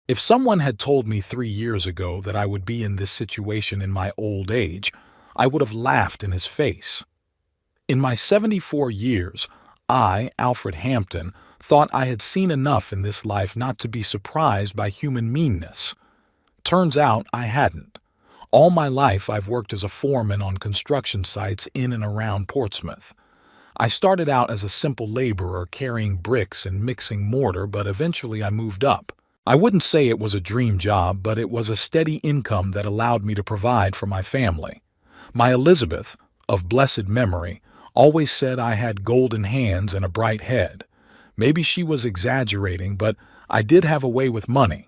If someone had told me 3 years ago that I would be in this situation in my old age, I would have laughed in his face. In my 74 years, I, Alfred Hampton, thought I had seen enough in this life not to be surprised by human meanness. Turns out I hadn't. All my life I've worked as a foreman on construction sites in and around Portsmouth. I started out as a simple laborer carrying bricks and mixing mortar, but eventually I moved up. I wouldn't say it was a dream job, but it was a steady income that allowed me to provide for my family. My Elizabeth, of blessed memory, always said I had golden hands and a bright head. Maybe she was exaggerating, but I did have a way with money.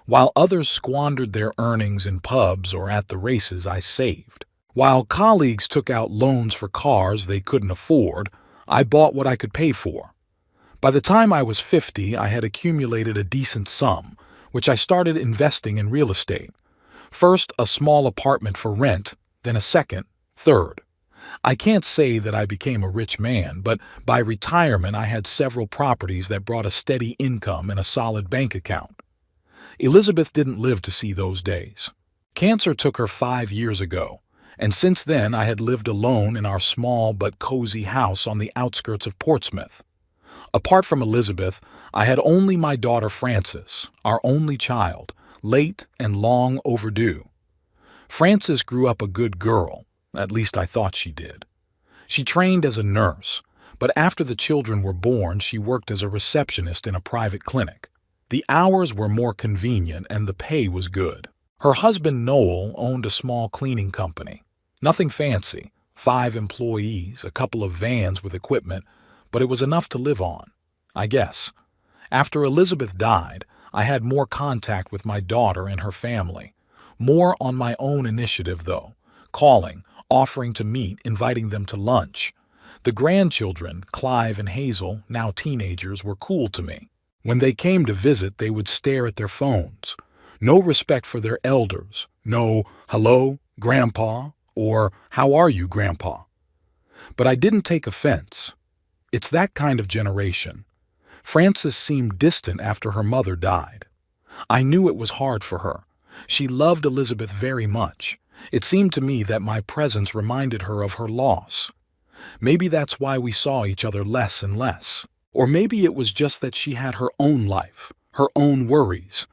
While others squandered their earnings in pubs or at the races, I saved. While colleagues took out loans for cars they couldn't afford, I bought what I could pay for. By the time I was 50, I had accumulated a decent sum, which I started investing in real estate. First, a small apartment for rent, then a second, third. I can't say that I became a rich man, but by retirement I had several properties that brought a steady income and a solid bank account. Elizabeth didn't live to see those days. Cancer took her 5 years ago, and since then I had lived alone in our small but cozy house on the outskirts of Portsmouth. Apart from Elizabeth, I had only my daughter Frances, our only child, late and long overdue. Frances grew up a good girl, at least I thought she did. She trained as a nurse, but after the children were born, she worked as a receptionist in a private clinic. The hours were more convenient and the pay was good. Her husband Noel owned a small cleaning company. Nothing fancy, 5 employees, a couple of vans with equipment, but it was enough to live on, I guess. After Elizabeth died, I had more contact with my daughter and her family. More on my own initiative, though. Calling, offering to meet, inviting them to lunch. The grandchildren, Clive and Hazel, now teenagers, were cool to me. When they came to visit, they would stare at their phones. No respect for their elders. No, hello, Grandpa, or how are you, Grandpa? But I didn't take offense. It's that kind of generation. Frances seemed distant after her mother died. I knew it was hard for her. She loved Elizabeth very much. It seemed to me that my presence reminded her of her loss. Maybe that's why we saw each other less and less. Or maybe it was just that she had her own life, her own worries.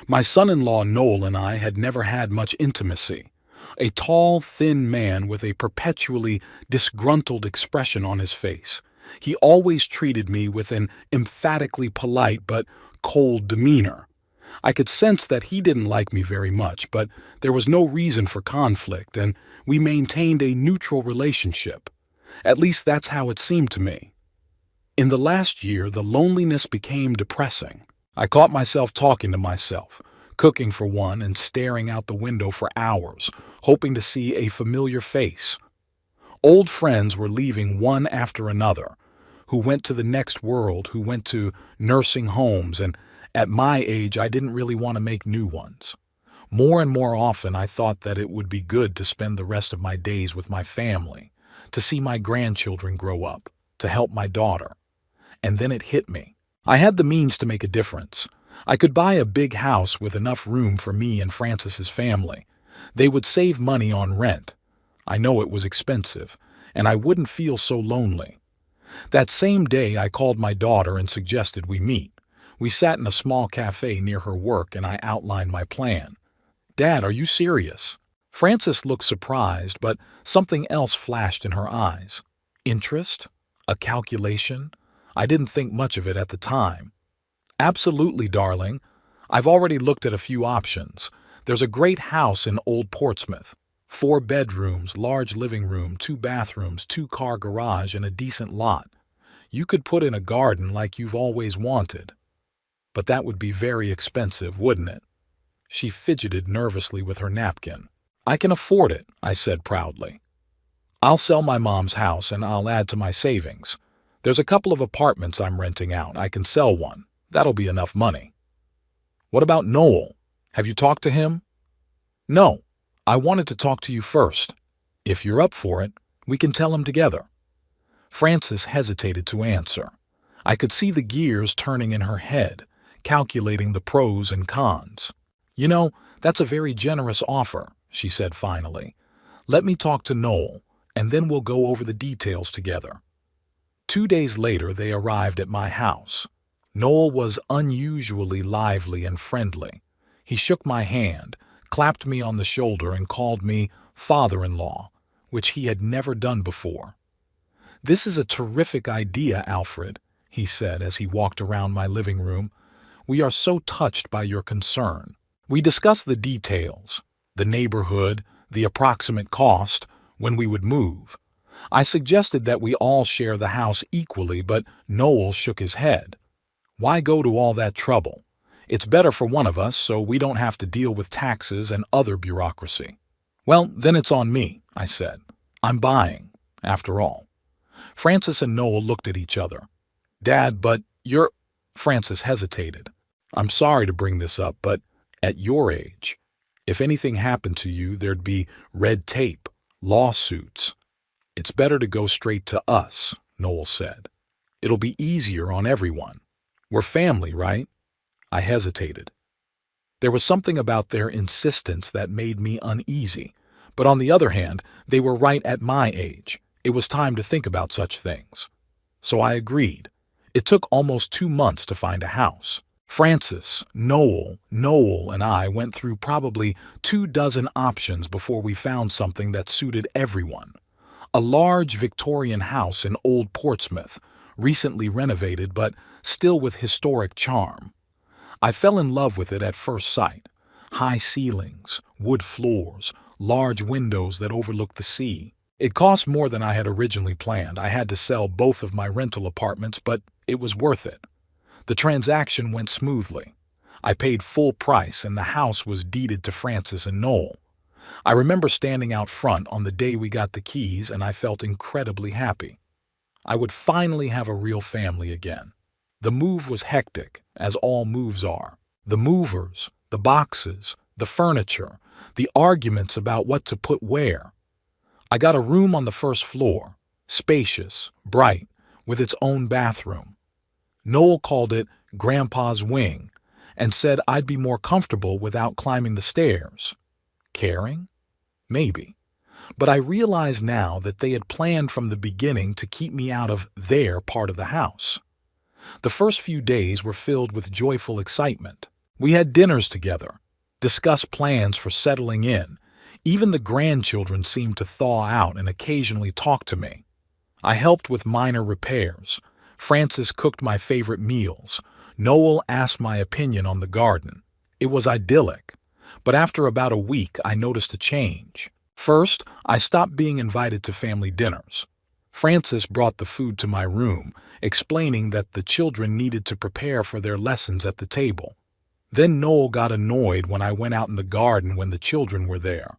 My son-in-law Noel and I had never had much intimacy. A tall, thin man with a perpetually disgruntled expression on his face. He always treated me with an emphatically polite but cold demeanor. I could sense that he didn't like me very much, but there was no reason for conflict, and we maintained a neutral relationship. At least that's how it seemed to me. In the last year, the loneliness became depressing. I caught myself talking to myself, cooking for one and staring out the window for hours, hoping to see a familiar face. Old friends were leaving one after another, who went to the next world, who went to nursing homes, and at my age I didn't really want to make new ones. More and more often I thought that it would be good to spend the rest of my days with my family, to see my grandchildren grow up, to help my daughter. And then it hit me. I had the means to make a difference. I could buy a big house with enough room for me and Frances's family. They would save money on rent. I know it was expensive, and I wouldn't feel so lonely. That same day I called my daughter and suggested we meet. We sat in a small cafe near her work and I outlined my plan. "Dad, are you serious?" Frances looked surprised, but something else flashed in her eyes. Interest? A calculation? I didn't think much of it at the time. "Absolutely, darling. I've already looked at a few options. There's a great house in Old Portsmouth. 4 bedrooms, large living room, 2 bathrooms, 2-car garage, and a decent lot. You could put in a garden like you've always wanted. But that would be very expensive, wouldn't it?" She fidgeted nervously with her napkin. "I can afford it," I said proudly. "I'll sell my mom's house and I'll add to my savings. There's a couple of apartments I'm renting out. I can sell one. That'll be enough money." "What about Noel? Have you talked to him?" "No. I wanted to talk to you first. If you're up for it, we can tell him together." Frances hesitated to answer. I could see the gears turning in her head. calculating the pros and cons. "You know, that's a very generous offer," she said finally. "Let me talk to Noel, and then we'll go over the details together." 2 days later, they arrived at my house. Noel was unusually lively and friendly. He shook my hand, clapped me on the shoulder, and called me father-in-law, which he had never done before. "This is a terrific idea, Alfred," he said as he walked around my living room. "We are so touched by your concern." We discussed the details, the neighborhood, the approximate cost, when we would move. I suggested that we all share the house equally, but Noel shook his head. "Why go to all that trouble? It's better for one of us so we don't have to deal with taxes and other bureaucracy." "Well, then it's on me," I said. "I'm buying, after all." Francis and Noel looked at each other. "Dad, but you're—" Francis hesitated. "I'm sorry to bring this up, but at your age, if anything happened to you, there'd be red tape, lawsuits. It's better to go straight to us," Noel said. "It'll be easier on everyone. We're family, right?" I hesitated. There was something about their insistence that made me uneasy, but on the other hand, they were right at my age. It was time to think about such things. So I agreed. It took almost 2 months to find a house. Francis, Noel, and I went through probably 24 options before we found something that suited everyone. A large Victorian house in Old Portsmouth, recently renovated but still with historic charm. I fell in love with it at first sight. High ceilings, wood floors, large windows that overlook the sea. It cost more than I had originally planned. I had to sell both of my rental apartments, but it was worth it. The transaction went smoothly. I paid full price and the house was deeded to Francis and Noel. I remember standing out front on the day we got the keys and I felt incredibly happy. I would finally have a real family again. The move was hectic, as all moves are. The movers, the boxes, the furniture, the arguments about what to put where. I got a room on the first floor, spacious, bright, with its own bathroom. Noel called it Grandpa's Wing and said I'd be more comfortable without climbing the stairs. Caring? Maybe. But I realize now that they had planned from the beginning to keep me out of their part of the house. The first few days were filled with joyful excitement. We had dinners together, discussed plans for settling in. Even the grandchildren seemed to thaw out and occasionally talk to me. I helped with minor repairs. Francis cooked my favorite meals. Noel asked my opinion on the garden. It was idyllic. But after about a week, I noticed a change. First, I stopped being invited to family dinners. Francis brought the food to my room, explaining that the children needed to prepare for their lessons at the table. Then Noel got annoyed when I went out in the garden when the children were there,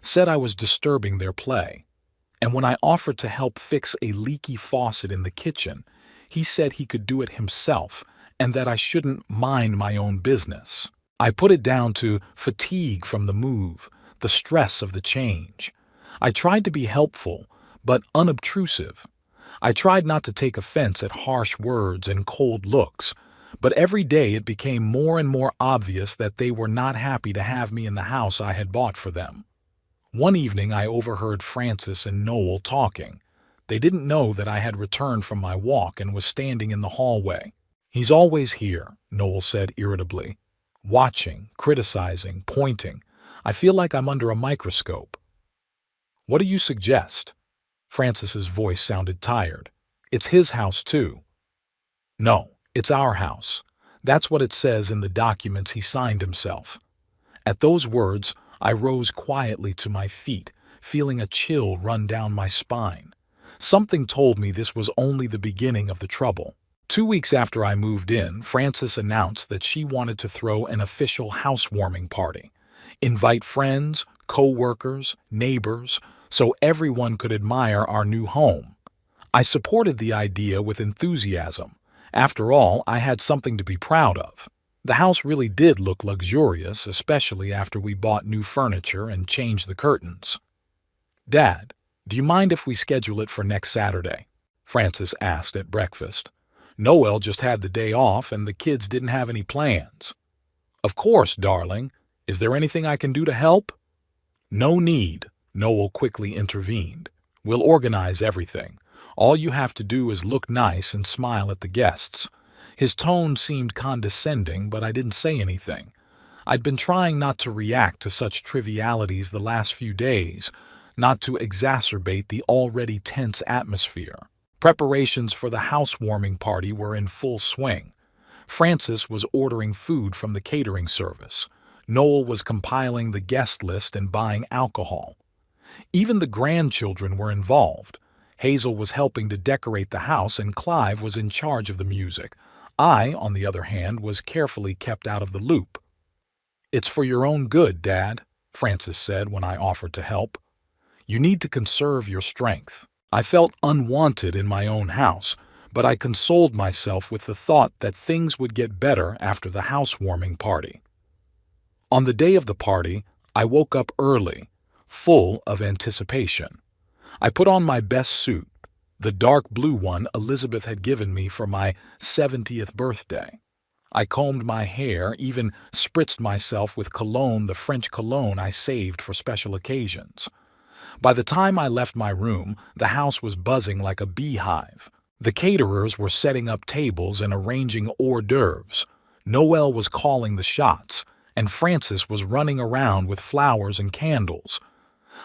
said I was disturbing their play. And when I offered to help fix a leaky faucet in the kitchen, he said he could do it himself and that I shouldn't mind my own business. I put it down to fatigue from the move, the stress of the change. I tried to be helpful, but unobtrusive. I tried not to take offense at harsh words and cold looks, but every day it became more and more obvious that they were not happy to have me in the house I had bought for them. One evening I overheard Francis and Noel talking. They didn't know that I had returned from my walk and was standing in the hallway. "He's always here," Noel said irritably. "Watching, criticizing, pointing. I feel like I'm under a microscope." "What do you suggest?" Francis's voice sounded tired. "It's his house, too." "No, it's our house. That's what it says in the documents he signed himself." At those words, I rose quietly to my feet, feeling a chill run down my spine. Something told me this was only the beginning of the trouble. 2 weeks after I moved in, Francis announced that she wanted to throw an official housewarming party. Invite friends, co-workers, neighbors, so everyone could admire our new home. I supported the idea with enthusiasm. After all, I had something to be proud of. The house really did look luxurious, especially after we bought new furniture and changed the curtains. "Dad, do you mind if we schedule it for next Saturday?" Francis asked at breakfast. Noel just had the day off and the kids didn't have any plans. Of course, darling. Is there anything I can do to help? No need, Noel quickly intervened. We'll organize everything. All you have to do is look nice and smile at the guests. His tone seemed condescending, but I didn't say anything. I'd been trying not to react to such trivialities the last few days, not to exacerbate the already tense atmosphere. Preparations for the housewarming party were in full swing. Francis was ordering food from the catering service. Noel was compiling the guest list and buying alcohol. Even the grandchildren were involved. Hazel was helping to decorate the house and Clive was in charge of the music. I, on the other hand, was carefully kept out of the loop. "It's for your own good, Dad," Francis said when I offered to help. "You need to conserve your strength." I felt unwanted in my own house, but I consoled myself with the thought that things would get better after the housewarming party. On the day of the party, I woke up early, full of anticipation. I put on my best suit, the dark blue one Elizabeth had given me for my 70th birthday. I combed my hair, even spritzed myself with cologne, the French cologne I saved for special occasions. By the time I left my room, the house was buzzing like a beehive. The caterers were setting up tables and arranging hors d'oeuvres. Noel was calling the shots, and Francis was running around with flowers and candles.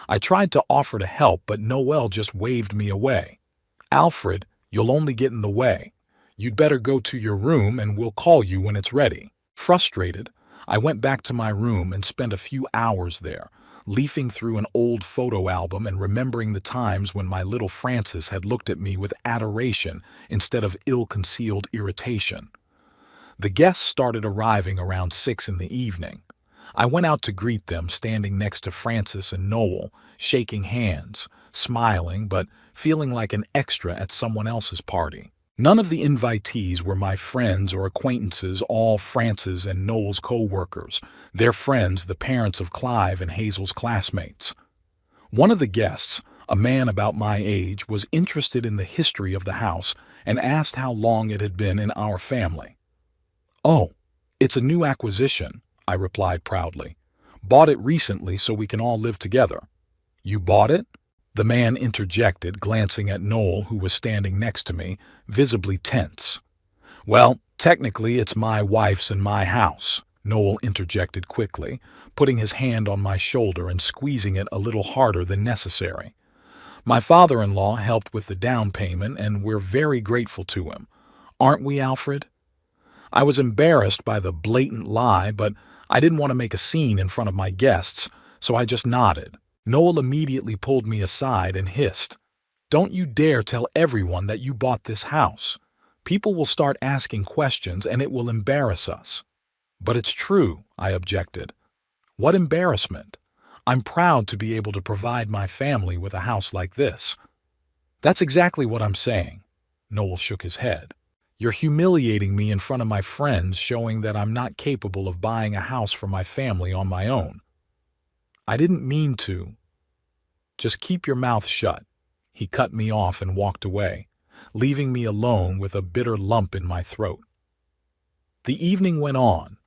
I tried to offer to help, but Noel just waved me away. "Alfred, you'll only get in the way. You'd better go to your room and we'll call you when it's ready." Frustrated, I went back to my room and spent a few hours there, leafing through an old photo album and remembering the times when my little Francis had looked at me with adoration instead of ill-concealed irritation. The guests started arriving around 6 in the evening. I went out to greet them, standing next to Francis and Noel, shaking hands, smiling, but feeling like an extra at someone else's party. None of the invitees were my friends or acquaintances, all Francis and Noel's co-workers, their friends, the parents of Clive and Hazel's classmates. One of the guests, a man about my age, was interested in the history of the house and asked how long it had been in our family. "Oh, it's a new acquisition," I replied proudly. "Bought it recently so we can all live together." "You bought it?" the man interjected, glancing at Noel, who was standing next to me, visibly tense. "Well, technically it's my wife's and my house," Noel interjected quickly, putting his hand on my shoulder and squeezing it a little harder than necessary. "My father-in-law helped with the down payment and we're very grateful to him. Aren't we, Alfred?" I was embarrassed by the blatant lie, but I didn't want to make a scene in front of my guests, so I just nodded. Noel immediately pulled me aside and hissed, "Don't you dare tell everyone that you bought this house. People will start asking questions and it will embarrass us." "But it's true," I objected. "What embarrassment? I'm proud to be able to provide my family with a house like this." "That's exactly what I'm saying." Noel shook his head. "You're humiliating me in front of my friends, showing that I'm not capable of buying a house for my family on my own." "I didn't mean to." "Just keep your mouth shut." He cut me off and walked away, leaving me alone with a bitter lump in my throat. The evening went on.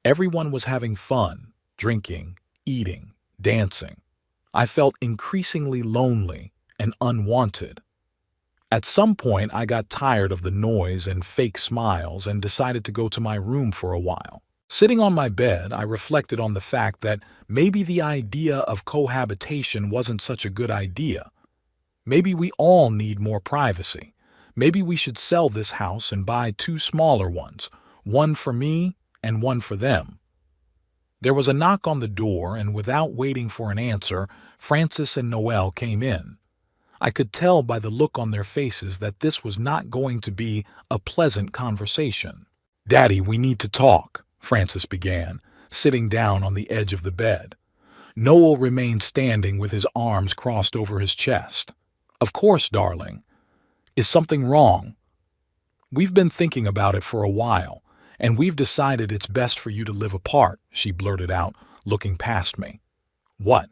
Everyone was having fun, drinking, eating, dancing. I felt increasingly lonely and unwanted. At some point, I got tired of the noise and fake smiles and decided to go to my room for a while. Sitting on my bed, I reflected on the fact that maybe the idea of cohabitation wasn't such a good idea. Maybe we all need more privacy. Maybe we should sell this house and buy 2 smaller ones, one for me and one for them. There was a knock on the door, and without waiting for an answer, Francis and Noel came in. I could tell by the look on their faces that this was not going to be a pleasant conversation. "Daddy, we need to talk," Francis began, sitting down on the edge of the bed. Noel remained standing with his arms crossed over his chest. "Of course, darling. Is something wrong?" "We've been thinking about it for a while, and we've decided it's best for you to live apart," she blurted out, looking past me. "What?"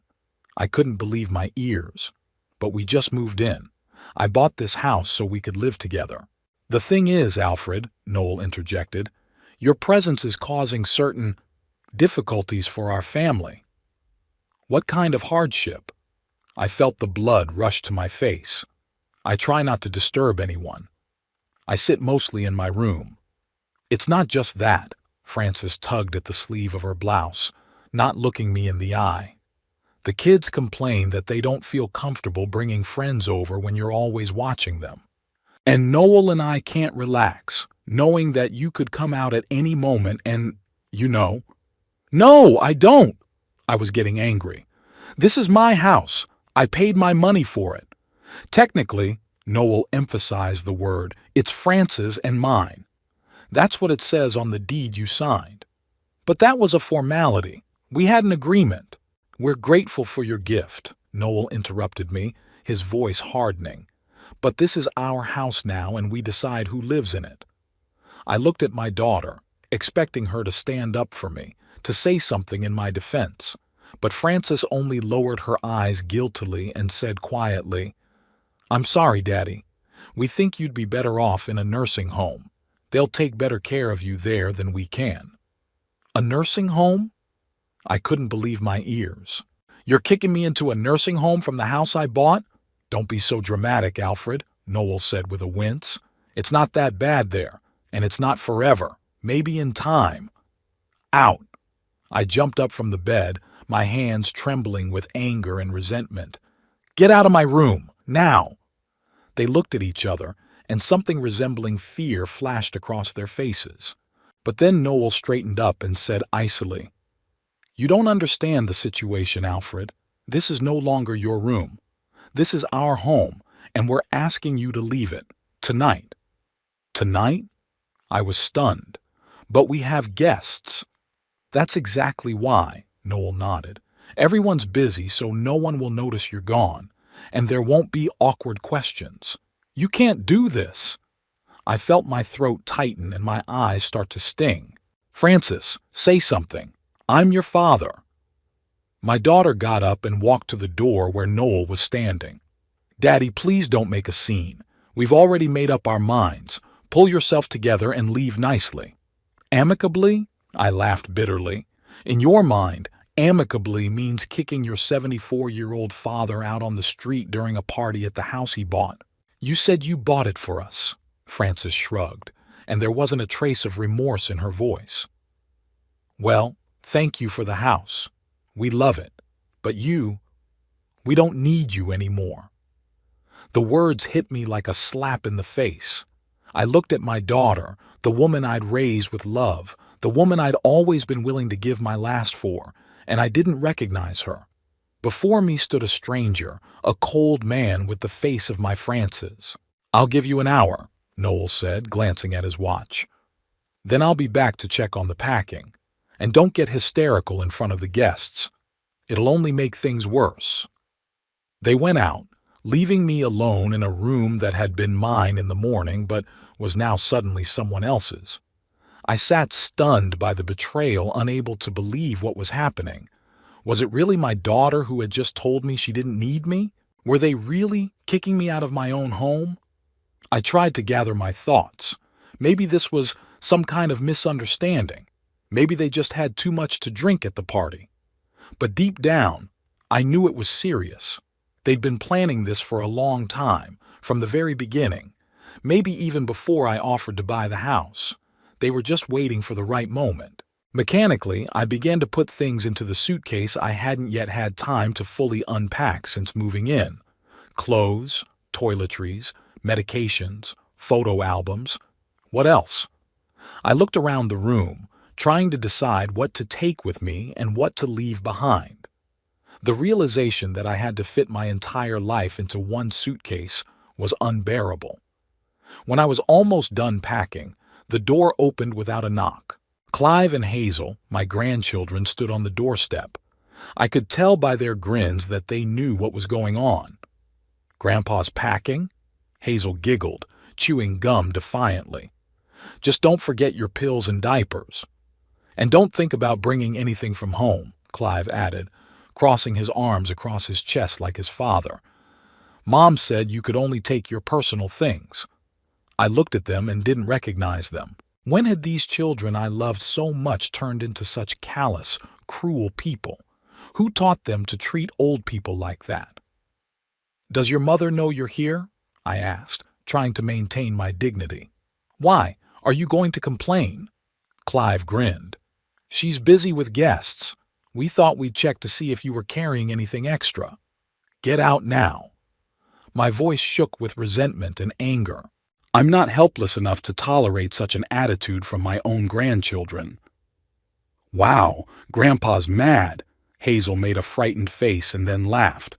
I couldn't believe my ears. "But we just moved in. I bought this house so we could live together." "The thing is, Alfred," Noel interjected, "your presence is causing certain difficulties for our family." "What kind of hardship?" I felt the blood rush to my face. "I try not to disturb anyone. I sit mostly in my room." "It's not just that." Frances tugged at the sleeve of her blouse, not looking me in the eye. "The kids complain that they don't feel comfortable bringing friends over when you're always watching them. And Noel and I can't relax, knowing that you could come out at any moment and, you know." "No, I don't!" I was getting angry. "This is my house. I paid my money for it. Technically," Noel emphasized the word, "it's Frances and mine. That's what it says on the deed you signed. But that was a formality. We had an agreement." "We're grateful for your gift," Noel interrupted me, his voice hardening. "But this is our house now and we decide who lives in it." I looked at my daughter, expecting her to stand up for me, to say something in my defense. But Frances only lowered her eyes guiltily and said quietly, "I'm sorry, Daddy. We think you'd be better off in a nursing home. They'll take better care of you there than we can." "A nursing home?" I couldn't believe my ears. "You're kicking me into a nursing home from the house I bought?" "Don't be so dramatic, Alfred," Noel said with a wince. "It's not that bad there, and it's not forever. Maybe in time." "Out!" I jumped up from the bed, my hands trembling with anger and resentment. "Get out of my room, now!" They looked at each other, and something resembling fear flashed across their faces. But then Noel straightened up and said icily, "You don't understand the situation, Alfred. This is no longer your room. This is our home, and we're asking you to leave it. Tonight." "Tonight?" I was stunned. "But we have guests." "That's exactly why," Noel nodded. "Everyone's busy, so no one will notice you're gone, and there won't be awkward questions. You can't do this." I felt my throat tighten and my eyes start to sting. "Frances, say something. I'm your father." My daughter got up and walked to the door where Noel was standing. "Daddy, please don't make a scene. We've already made up our minds. Pull yourself together and leave nicely." "Amicably?" I laughed bitterly. "In your mind, amicably means kicking your 74-year-old father out on the street during a party at the house he bought." "You said you bought it for us." Frances shrugged, and there wasn't a trace of remorse in her voice. "Well, thank you for the house. We love it. But we don't need you anymore." The words hit me like a slap in the face. I looked at my daughter, the woman I'd raised with love, the woman I'd always been willing to give my last for, and I didn't recognize her. Before me stood a stranger, a cold man with the face of my Frances. "I'll give you an hour," Noel said, glancing at his watch. "Then I'll be back to check on the packing. And don't get hysterical in front of the guests. It'll only make things worse." They went out, leaving me alone in a room that had been mine in the morning but was now suddenly someone else's. I sat stunned by the betrayal, unable to believe what was happening. Was it really my daughter who had just told me she didn't need me? Were they really kicking me out of my own home? I tried to gather my thoughts. Maybe this was some kind of misunderstanding. Maybe they just had too much to drink at the party. But deep down, I knew it was serious. They'd been planning this for a long time, from the very beginning, maybe even before I offered to buy the house. They were just waiting for the right moment. Mechanically, I began to put things into the suitcase I hadn't yet had time to fully unpack since moving in. Clothes, toiletries, medications, photo albums. What else? I looked around the room, trying to decide what to take with me and what to leave behind. The realization that I had to fit my entire life into one suitcase was unbearable. When I was almost done packing, the door opened without a knock. Clive and Hazel, my grandchildren, stood on the doorstep. I could tell by their grins that they knew what was going on. "Grandpa's packing?" Hazel giggled, chewing gum defiantly. "Just don't forget your pills and diapers. And don't think about bringing anything from home," Clive added, crossing his arms across his chest like his father. "Mom said you could only take your personal things." I looked at them and didn't recognize them. When had these children I loved so much turned into such callous, cruel people? Who taught them to treat old people like that? "Does your mother know you're here?" I asked, trying to maintain my dignity. "Why? Are you going to complain?" Clive grinned. "She's busy with guests. We thought we'd check to see if you were carrying anything extra. Get out now." My voice shook with resentment and anger. I'm not helpless enough to tolerate such an attitude from my own grandchildren. "Wow, Grandpa's mad." Hazel made a frightened face and then laughed.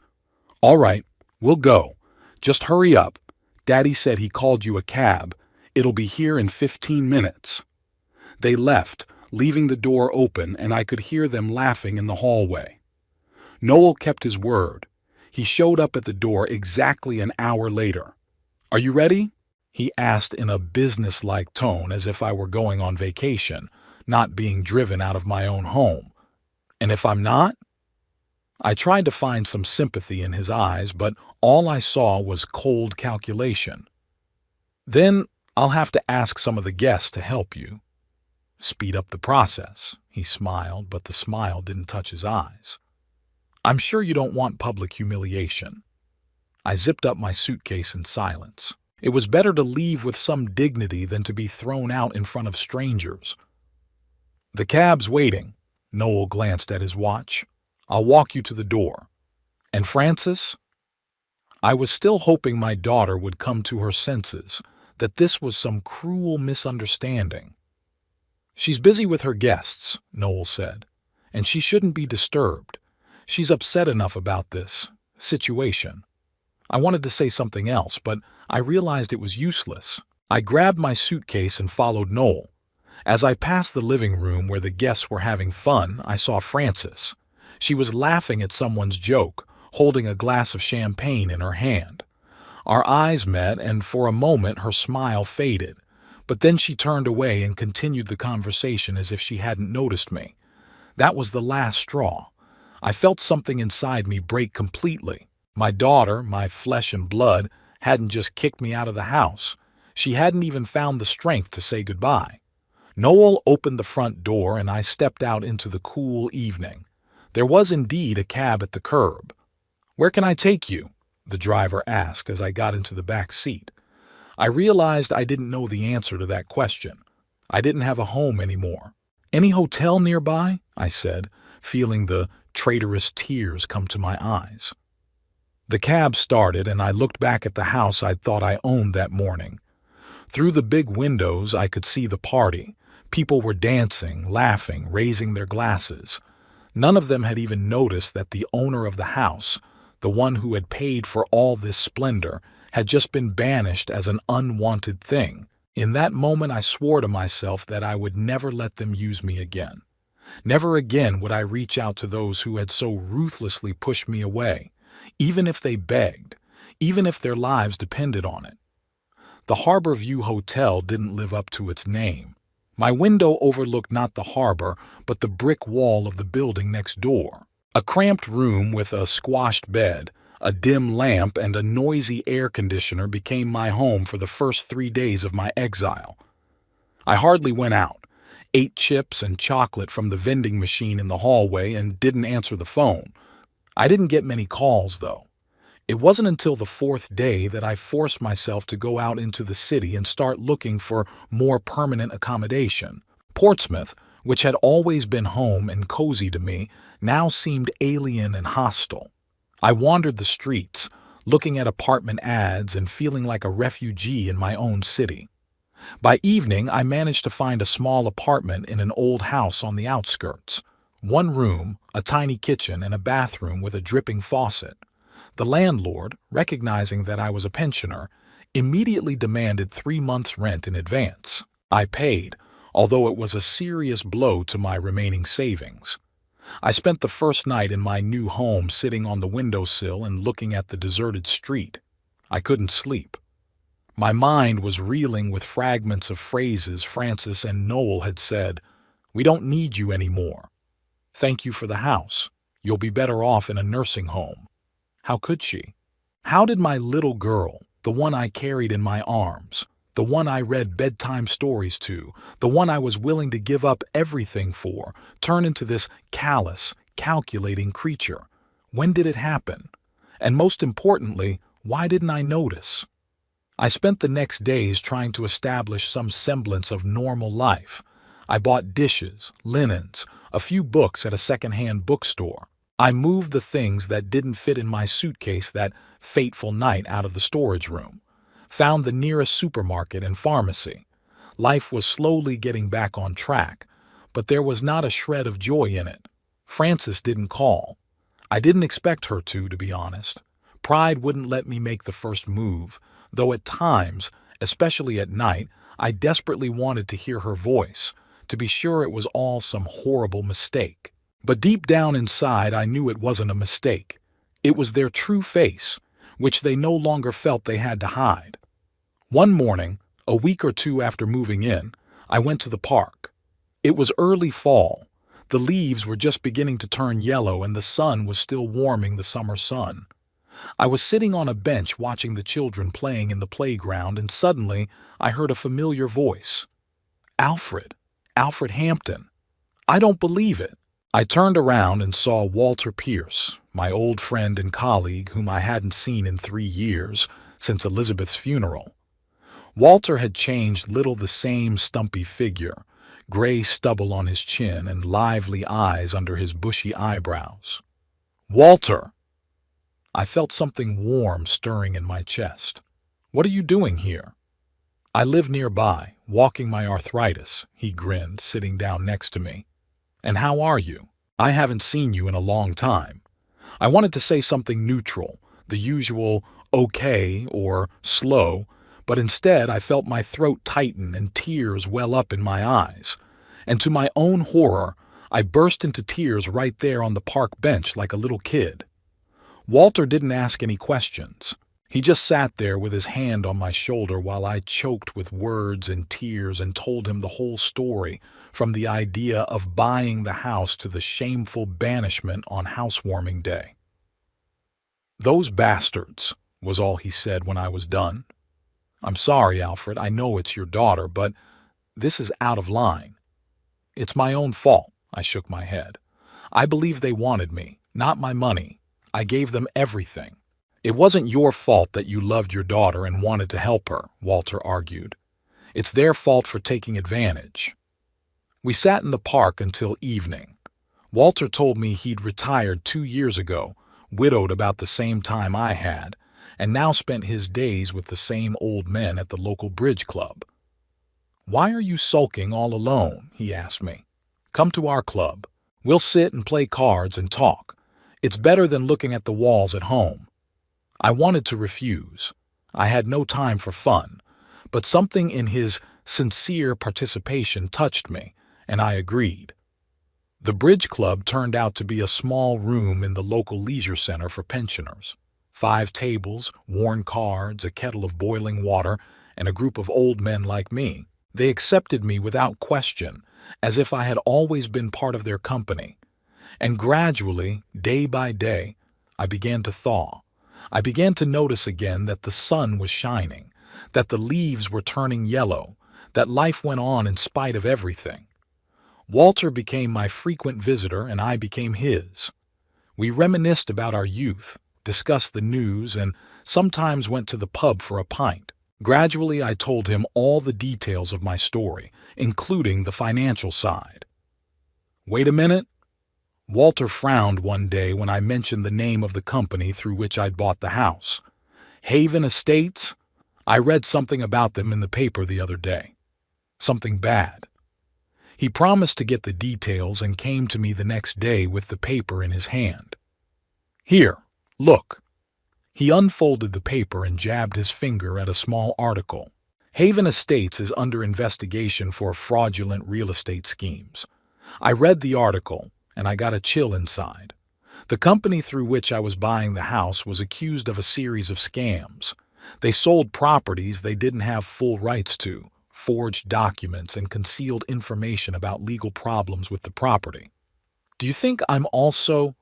"All right, we'll go. Just hurry up. Daddy said he called you a cab. It'll be here in 15 minutes. They left, leaving the door open, and I could hear them laughing in the hallway. Noel kept his word. He showed up at the door exactly an hour later. "Are you ready?" he asked in a businesslike tone, as if I were going on vacation, not being driven out of my own home. "And if I'm not?" I tried to find some sympathy in his eyes, but all I saw was cold calculation. "Then I'll have to ask some of the guests to help you." "Speed up the process," he smiled, but the smile didn't touch his eyes. "I'm sure you don't want public humiliation." I zipped up my suitcase in silence. It was better to leave with some dignity than to be thrown out in front of strangers. "The cab's waiting." Noel glanced at his watch. "I'll walk you to the door." "And Frances?" I was still hoping my daughter would come to her senses, that this was some cruel misunderstanding. "She's busy with her guests," Noel said, "and she shouldn't be disturbed. She's upset enough about this situation." I wanted to say something else, but I realized it was useless. I grabbed my suitcase and followed Noel. As I passed the living room where the guests were having fun, I saw Frances. She was laughing at someone's joke, holding a glass of champagne in her hand. Our eyes met, and for a moment her smile faded, but then she turned away and continued the conversation as if she hadn't noticed me. That was the last straw. I felt something inside me break completely. My daughter, my flesh and blood, hadn't just kicked me out of the house. She hadn't even found the strength to say goodbye. Noel opened the front door and I stepped out into the cool evening. There was indeed a cab at the curb. "Where can I take you?" the driver asked as I got into the back seat. I realized I didn't know the answer to that question. I didn't have a home anymore. "Any hotel nearby?" I said, feeling the traitorous tears come to my eyes. The cab started and I looked back at the house I'd thought I owned that morning. Through the big windows I could see the party. People were dancing, laughing, raising their glasses. None of them had even noticed that the owner of the house, the one who had paid for all this splendor, had just been banished as an unwanted thing. In that moment I swore to myself that I would never let them use me again. Never again would I reach out to those who had so ruthlessly pushed me away, even if they begged, even if their lives depended on it. The Harbor View Hotel didn't live up to its name. My window overlooked not the harbor, but the brick wall of the building next door. A cramped room with a squashed bed, a dim lamp, and a noisy air conditioner became my home for the first 3 days of my exile. I hardly went out, ate chips and chocolate from the vending machine in the hallway, and didn't answer the phone. I didn't get many calls, though. It wasn't until the 4th day that I forced myself to go out into the city and start looking for more permanent accommodation. Portsmouth, which had always been home and cozy to me, now seemed alien and hostile. I wandered the streets, looking at apartment ads and feeling like a refugee in my own city. By evening, I managed to find a small apartment in an old house on the outskirts. 1 room, a tiny kitchen, and a bathroom with a dripping faucet. The landlord, recognizing that I was a pensioner, immediately demanded 3 months' rent in advance. I paid, although it was a serious blow to my remaining savings. I spent the first night in my new home sitting on the windowsill and looking at the deserted street. I couldn't sleep. My mind was reeling with fragments of phrases Frances and Noel had said. "We don't need you anymore. Thank you for the house. You'll be better off in a nursing home." How could she? How did my little girl, the one I carried in my arms, The one I read bedtime stories to, the one I was willing to give up everything for, turned into this callous, calculating creature. When did it happen? And most importantly, why didn't I notice? I spent the next days trying to establish some semblance of normal life. I bought dishes, linens, a few books at a secondhand bookstore. I moved the things that didn't fit in my suitcase that fateful night out of the storage room. Found the nearest supermarket and pharmacy. Life was slowly getting back on track, but there was not a shred of joy in it. Frances didn't call. I didn't expect her to be honest. Pride wouldn't let me make the first move, though at times, especially at night, I desperately wanted to hear her voice, to be sure it was all some horrible mistake. But deep down inside I knew it wasn't a mistake. It was their true face, which they no longer felt they had to hide. One morning, a week or two after moving in, I went to the park. It was early fall. The leaves were just beginning to turn yellow and the sun was still warming the summer sun. I was sitting on a bench watching the children playing in the playground and suddenly I heard a familiar voice. Alfred. Alfred Hampton. I don't believe it. I turned around and saw Walter Pierce, my old friend and colleague whom I hadn't seen in 3 years, since Elizabeth's funeral. Walter had changed little, the same stumpy figure, gray stubble on his chin and lively eyes under his bushy eyebrows. Walter! I felt something warm stirring in my chest. What are you doing here? I live nearby, walking my arthritis, he grinned, sitting down next to me. And how are you? I haven't seen you in a long time. I wanted to say something neutral, the usual okay or slow, but instead I felt my throat tighten and tears well up in my eyes. And to my own horror, I burst into tears right there on the park bench like a little kid. Walter didn't ask any questions. He just sat there with his hand on my shoulder while I choked with words and tears and told him the whole story, from the idea of buying the house to the shameful banishment on housewarming day. Those bastards, was all he said when I was done. I'm sorry, Alfred, I know it's your daughter, but this is out of line. It's my own fault, I shook my head. I believe they wanted me, not my money. I gave them everything. It wasn't your fault that you loved your daughter and wanted to help her, Walter argued. It's their fault for taking advantage. We sat in the park until evening. Walter told me he'd retired 2 years ago, widowed about the same time I had, and now spent his days with the same old men at the local bridge club. Why are you sulking all alone? He asked me. Come to our club. We'll sit and play cards and talk. It's better than looking at the walls at home. I wanted to refuse. I had no time for fun, but something in his sincere participation touched me, and I agreed. The bridge club turned out to be a small room in the local leisure center for pensioners. 5 tables, worn cards, a kettle of boiling water, and a group of old men like me. They accepted me without question, as if I had always been part of their company. And gradually, day by day, I began to thaw. I began to notice again that the sun was shining, that the leaves were turning yellow, that life went on in spite of everything. Walter became my frequent visitor and I became his. We reminisced about our youth, discussed the news, and sometimes went to the pub for a pint. Gradually, I told him all the details of my story, including the financial side. Wait a minute. Walter frowned one day when I mentioned the name of the company through which I'd bought the house. Haven Estates? I read something about them in the paper the other day. Something bad. He promised to get the details and came to me the next day with the paper in his hand. Here, look. He unfolded the paper and jabbed his finger at a small article. Haven Estates is under investigation for fraudulent real estate schemes. I read the article, and I got a chill inside. The company through which I was buying the house was accused of a series of scams. They sold properties they didn't have full rights to, forged documents, and concealed information about legal problems with the property. Do you think I'm also...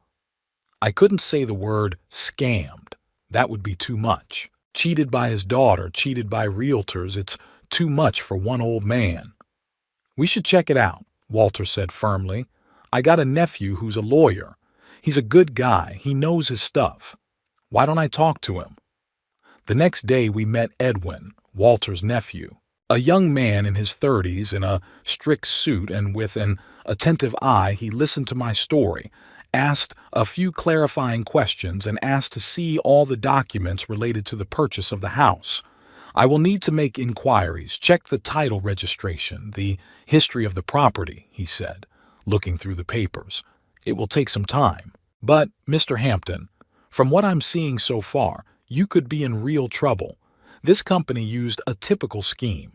I couldn't say the word scammed. That would be too much. Cheated by his daughter, cheated by realtors, it's Too much for one old man. We should check it out, Walter said firmly. I got a nephew who's a lawyer. He's a good guy. He knows his stuff. Why don't I talk to him? The next day we met Edwin, Walter's nephew. A young man in his 30s in a strict suit, and with an attentive eye he listened to my story, asked a few clarifying questions, and asked to see all the documents related to the purchase of the house. I will need to make inquiries, check the title registration, the history of the property, he said, looking through the papers. It will take some time. But, Mr. Hampton, from what I'm seeing so far, you could be in real trouble. This company used a typical scheme.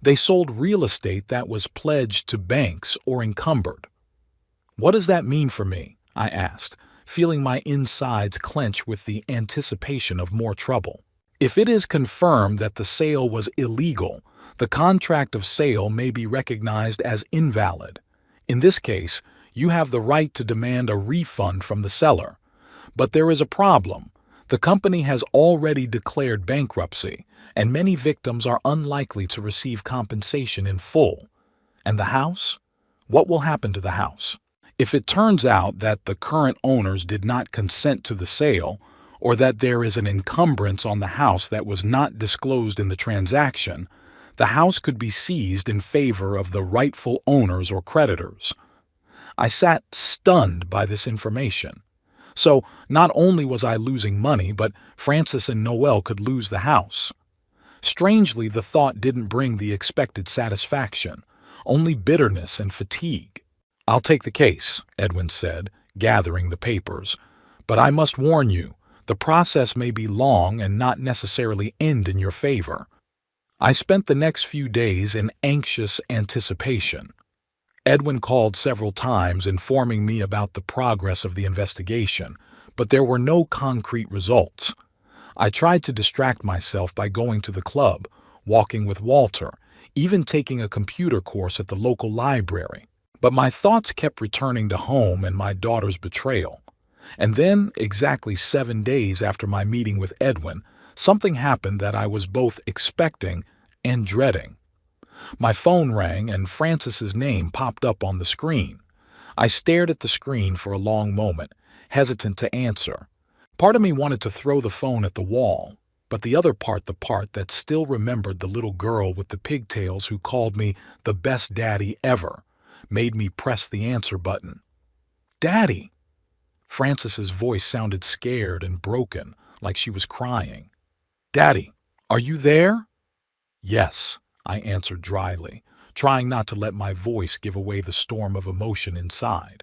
They sold real estate that was pledged to banks or encumbered. What does that mean for me? I asked, feeling my insides clench with the anticipation of more trouble. If it is confirmed that the sale was illegal, the contract of sale may be recognized as invalid. In this case, you have the right to demand a refund from the seller. But there is a problem. The company has already declared bankruptcy, and many victims are unlikely to receive compensation in full. And the house? What will happen to the house? If it turns out that the current owners did not consent to the sale, or that there is an encumbrance on the house that was not disclosed in the transaction, the house could be seized in favor of the rightful owners or creditors. I sat stunned by this information. So not only was I losing money, but Francis and Noel could lose the house. Strangely, the thought didn't bring the expected satisfaction, only bitterness and fatigue. I'll take the case, Edwin said, gathering the papers. But I must warn you, the process may be long and not necessarily end in your favor. I spent the next few days in anxious anticipation. Edwin called several times informing me about the progress of the investigation, but there were no concrete results. I tried to distract myself by going to the club, walking with Walter, even taking a computer course at the local library. But my thoughts kept returning to home and my daughter's betrayal. And then, exactly 7 days after my meeting with Edwin, something happened that I was both expecting and dreading. My phone rang and Francis's name popped up on the screen. I stared at the screen for a long moment, hesitant to answer. Part of me wanted to throw the phone at the wall, but the other part, the part that still remembered the little girl with the pigtails who called me the best daddy ever, made me press the answer button. Daddy! Francis's voice sounded scared and broken, like she was crying. Daddy, are you there? Yes, I answered dryly, trying not to let my voice give away the storm of emotion inside.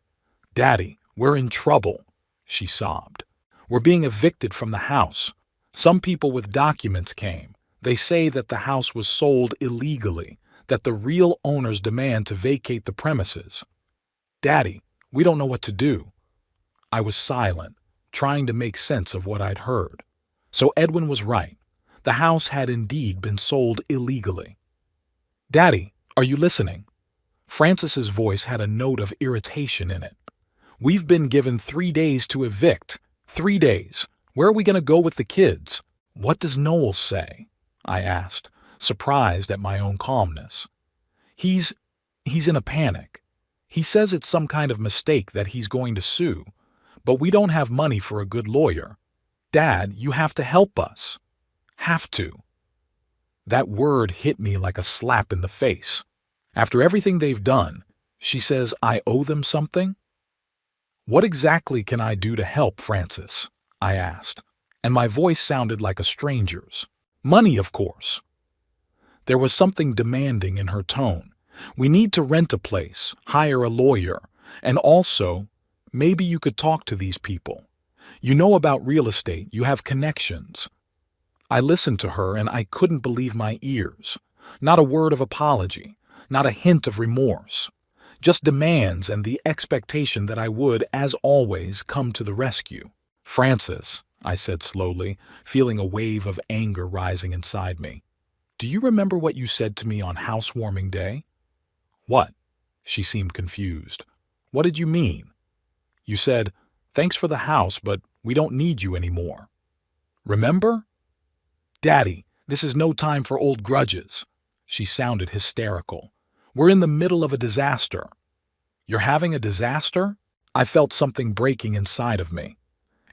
Daddy, we're in trouble, she sobbed. We're being evicted from the house. Some people with documents came. They say that the house was sold illegally, that the real owners demand to vacate the premises. Daddy, we don't know what to do. I was silent, trying to make sense of what I'd heard. So Edwin was right. The house had indeed been sold illegally. Daddy, are you listening? Francis's voice had a note of irritation in it. We've been given 3 days to evict. 3 days. Where are we going to go with the kids? What does Noel say? I asked, surprised at my own calmness. He's in a panic. He says it's some kind of mistake that he's going to sue, but we don't have money for a good lawyer. Dad, you have to help us. Have to. That word hit me like a slap in the face. After everything they've done, she says I owe them something? What exactly can I do to help, Francis? I asked, and my voice sounded like a stranger's. Money, of course. There was something demanding in her tone. We need to rent a place, hire a lawyer, and also, maybe you could talk to these people. You know about real estate, you have connections. I listened to her and I couldn't believe my ears. Not a word of apology, not a hint of remorse. Just demands and the expectation that I would, as always, come to the rescue. Francis, I said slowly, feeling a wave of anger rising inside me. Do you remember what you said to me on housewarming day? What? She seemed confused. What did you mean? You said, thanks for the house, but we don't need you anymore. Remember? Daddy, this is no time for old grudges. She sounded hysterical. "We're in the middle of a disaster." "You're having a disaster?" I felt something breaking inside of me.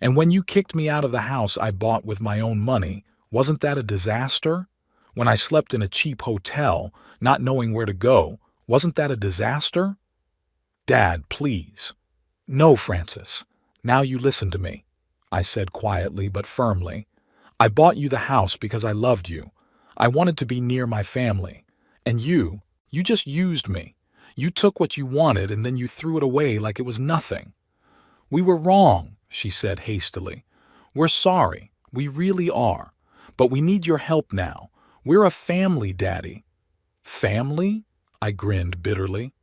"And when you kicked me out of the house I bought with my own money, wasn't that a disaster? When I slept in a cheap hotel, not knowing where to go, wasn't that a disaster?" "Dad, please." "No, Francis. Now you listen to me," I said quietly but firmly. "I bought you the house because I loved you. I wanted to be near my family. And you just used me. You took what you wanted and then you threw it away like it was nothing." "We were wrong," she said hastily. "We're sorry. We really are. But we need your help now. We're a family, Daddy." "Family?" I grinned bitterly.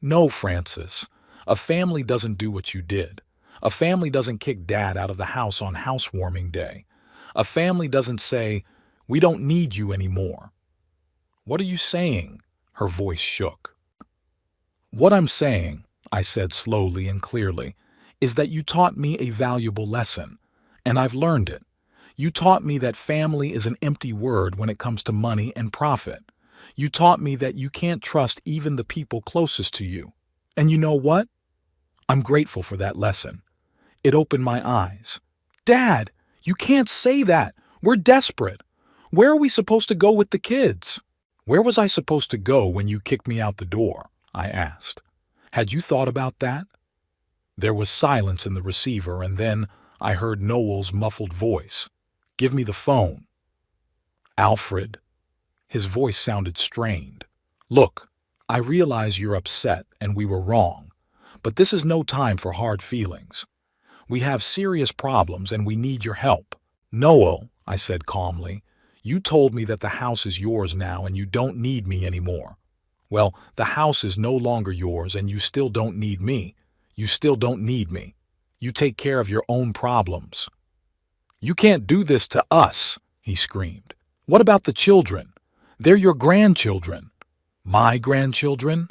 "No, Francis. A family doesn't do what you did. A family doesn't kick Dad out of the house on housewarming day. A family doesn't say, 'We don't need you anymore.'" "What are you saying?" Her voice shook. "What I'm saying," I said slowly and clearly, "is that you taught me a valuable lesson, and I've learned it. You taught me that family is an empty word when it comes to money and profit. You taught me that you can't trust even the people closest to you. And you know what? I'm grateful for that lesson. It opened my eyes." "Dad, you can't say that. We're desperate. Where are we supposed to go with the kids?" "Where was I supposed to go when you kicked me out the door?" I asked. "Had you thought about that?" There was silence in the receiver, and then I heard Noel's muffled voice. "Give me the phone." "Alfred." His voice sounded strained. "Look, I realize you're upset and we were wrong, but this is no time for hard feelings. We have serious problems and we need your help." "Noel," I said calmly, "you told me that the house is yours now and you don't need me anymore. Well, the house is no longer yours and you still don't need me. You still don't need me. You take care of your own problems." "You can't do this to us," he screamed. "What about the children? They're your grandchildren." "My grandchildren?"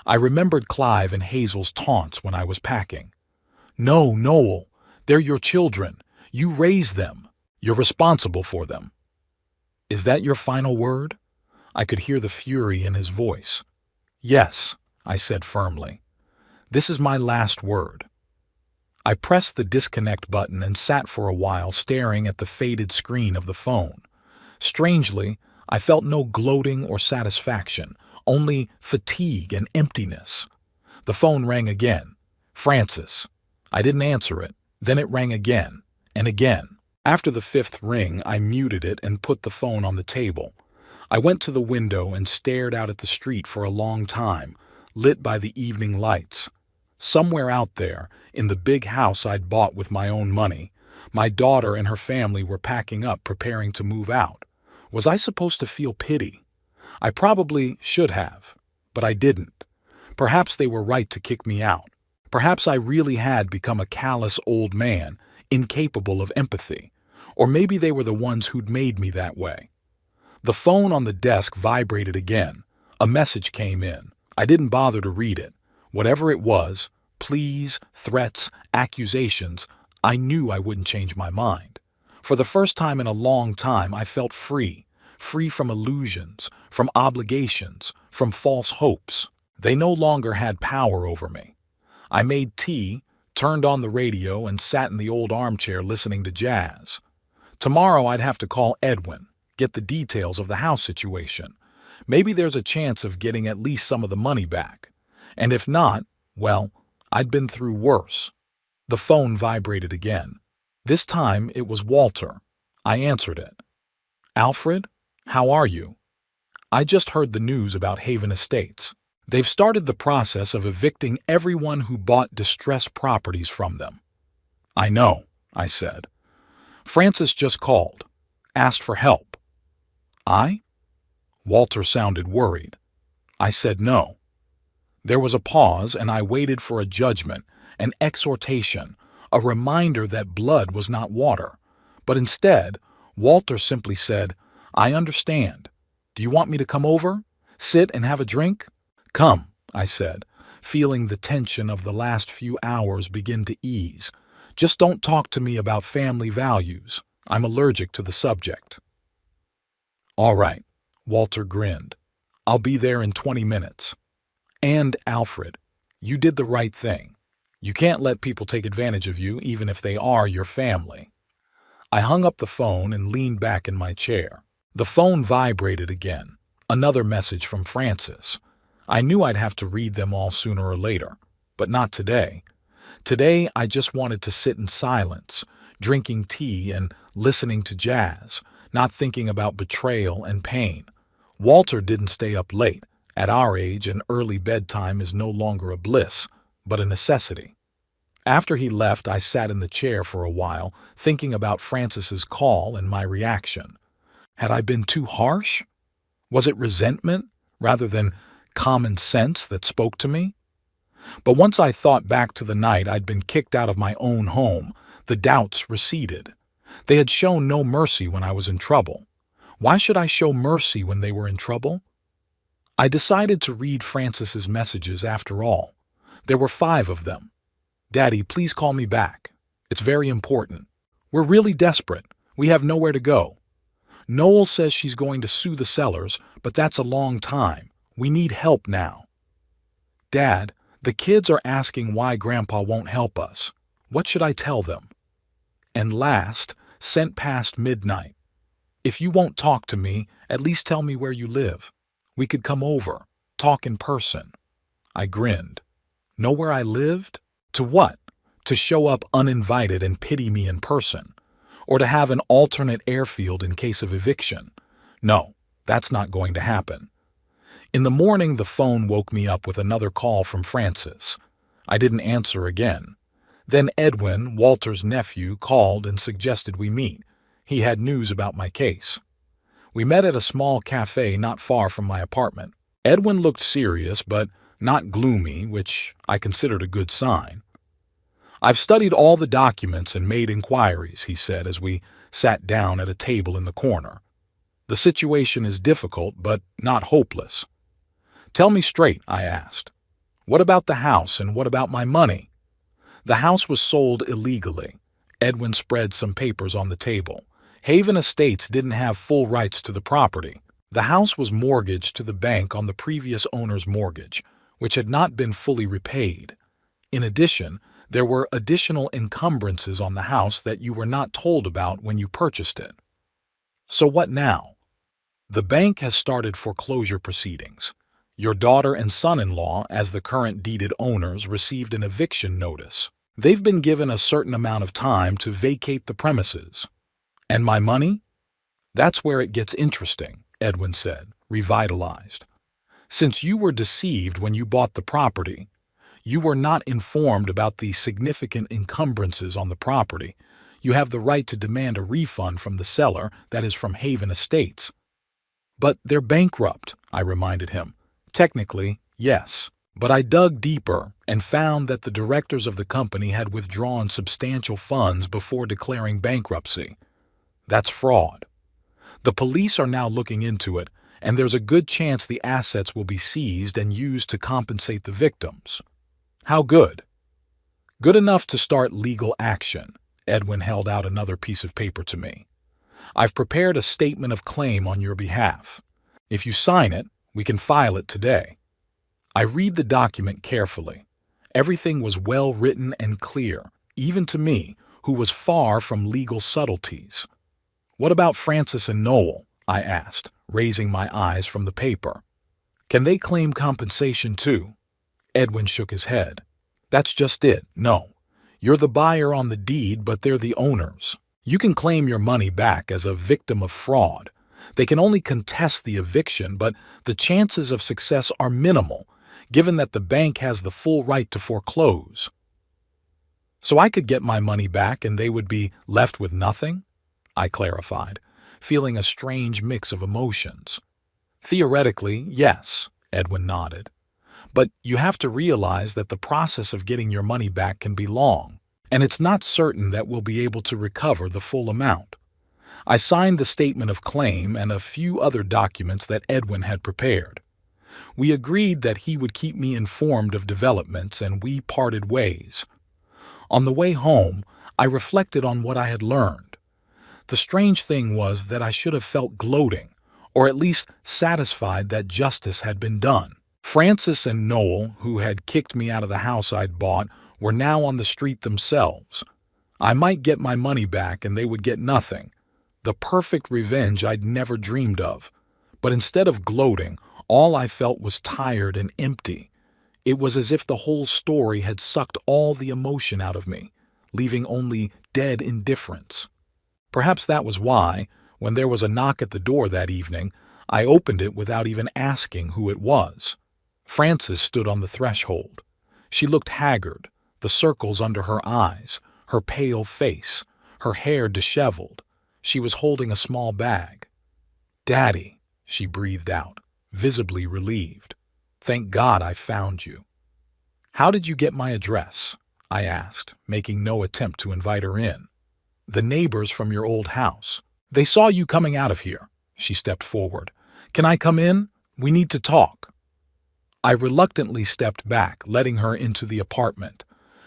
I remembered Clive and Hazel's taunts when I was packing. "No, Noel, they're your children. You raised them. You're responsible for them." "Is that your final word?" I could hear the fury in his voice. "Yes," I said firmly. "This is my last word." I pressed the disconnect button and sat for a while staring at the faded screen of the phone. Strangely, I felt no gloating or satisfaction, only fatigue and emptiness. The phone rang again. "Francis." I didn't answer it. Then it rang again, and again. After the fifth ring, I muted it and put the phone on the table. I went to the window and stared out at the street for a long time, lit by the evening lights. Somewhere out there, in the big house I'd bought with my own money, my daughter and her family were packing up, preparing to move out. Was I supposed to feel pity? I probably should have, but I didn't. Perhaps they were right to kick me out. Perhaps I really had become a callous old man, incapable of empathy. Or maybe they were the ones who'd made me that way. The phone on the desk vibrated again. A message came in. I didn't bother to read it. Whatever it was, pleas, threats, accusations, I knew I wouldn't change my mind. For the first time in a long time, I felt free. Free from illusions, from obligations, from false hopes. They no longer had power over me. I made tea, turned on the radio, and sat in the old armchair listening to jazz. Tomorrow I'd have to call Edwin, get the details of the house situation. Maybe there's a chance of getting at least some of the money back. And if not, well, I'd been through worse. The phone vibrated again. This time it was Walter. I answered it. "Alfred, how are you? I just heard the news about Haven Estates. They've started the process of evicting everyone who bought distressed properties from them." "I know," I said. "Francis just called. Asked for help." "I?" Walter sounded worried. I said no. There was a pause, and I waited for a judgment, an exhortation, a reminder that blood was not water. But instead, Walter simply said, "I understand. Do you want me to come over? Sit and have a drink?" "Come," I said, feeling the tension of the last few hours begin to ease. "Just don't talk to me about family values. I'm allergic to the subject." "All right," Walter grinned. I'll be there in 20 minutes. And, Alfred, you did the right thing. You can't let people take advantage of you, even if they are your family. I hung up the phone and leaned back in my chair. The phone vibrated again. Another message from Francis. I knew I'd have to read them all sooner or later, but not today. Today, I just wanted to sit in silence, drinking tea and listening to jazz, not thinking about betrayal and pain. Walter didn't stay up late. At our age, an early bedtime is no longer a bliss, but a necessity. After he left, I sat in the chair for a while, thinking about Francis's call and my reaction. Had I been too harsh? Was it resentment rather than common sense that spoke to me? But once I thought back to the night I'd been kicked out of my own home, the doubts receded. They had shown no mercy when I was in trouble. Why should I show mercy when they were in trouble? I decided to read Francis's messages after all. There were 5 of them. Daddy, please call me back. It's very important. We're really desperate. We have nowhere to go. Noel says she's going to sue the sellers, but that's a long time. We need help now. Dad, the kids are asking why Grandpa won't help us. What should I tell them? And last, sent past midnight. If you won't talk to me, at least tell me where you live. We could come over, talk in person. I grinned. Know where I lived? To what? To show up uninvited and pity me in person? Or to have an alternate airfield in case of eviction? No, that's not going to happen. In the morning, the phone woke me up with another call from Francis. I didn't answer again. Then Edwin, Walter's nephew, called and suggested we meet. He had news about my case. We met at a small cafe not far from my apartment. Edwin looked serious, but not gloomy, which I considered a good sign. I've studied all the documents and made inquiries, he said as we sat down at a table in the corner. The situation is difficult, but not hopeless. Tell me straight, I asked. What about the house and what about my money? The house was sold illegally. Edwin spread some papers on the table. Haven Estates didn't have full rights to the property. The house was mortgaged to the bank on the previous owner's mortgage, which had not been fully repaid. In addition, there were additional encumbrances on the house that you were not told about when you purchased it. So what now? The bank has started foreclosure proceedings. Your daughter and son-in-law, as the current deeded owners, received an eviction notice. They've been given a certain amount of time to vacate the premises. And my money? That's where it gets interesting, Edwin said, revitalized. Since you were deceived when you bought the property, you were not informed about the significant encumbrances on the property. You have the right to demand a refund from the seller, that is from Haven Estates. But they're bankrupt, I reminded him. Technically, yes. But I dug deeper and found that the directors of the company had withdrawn substantial funds before declaring bankruptcy. That's fraud. The police are now looking into it, and there's a good chance the assets will be seized and used to compensate the victims. How good? Good enough to start legal action. Edwin held out another piece of paper to me. I've prepared a statement of claim on your behalf. If you sign it, we can file it today. I read the document carefully. Everything was well written and clear, even to me, who was far from legal subtleties. What about Francis and Noel? I asked, raising my eyes from the paper. Can they claim compensation too? Edwin shook his head. That's just it, no. You're the buyer on the deed, but they're the owners. You can claim your money back as a victim of fraud. They can only contest the eviction, but the chances of success are minimal, given that the bank has the full right to foreclose. So I could get my money back and they would be left with nothing? I clarified, feeling a strange mix of emotions. Theoretically, yes, Edwin nodded. But you have to realize that the process of getting your money back can be long, and it's not certain that we'll be able to recover the full amount. I signed the statement of claim and a few other documents that Edwin had prepared. We agreed that he would keep me informed of developments, and we parted ways. On the way home, I reflected on what I had learned. The strange thing was that I should have felt gloating, or at least satisfied that justice had been done. Francis and Noel, who had kicked me out of the house I'd bought, were now on the street themselves. I might get my money back and they would get nothing. The perfect revenge I'd never dreamed of. But instead of gloating, all I felt was tired and empty. It was as if the whole story had sucked all the emotion out of me, leaving only dead indifference. Perhaps that was why, when there was a knock at the door that evening, I opened it without even asking who it was. Frances stood on the threshold. She looked haggard, the circles under her eyes, her pale face, her hair disheveled. She was holding a small bag. "Daddy," she breathed out, visibly relieved. "Thank God I found you." "How did you get my address?" I asked, making no attempt to invite her in. "The neighbors from your old house. They saw you coming out of here." She stepped forward. "Can I come in? We need to talk." I reluctantly stepped back, letting her into the apartment.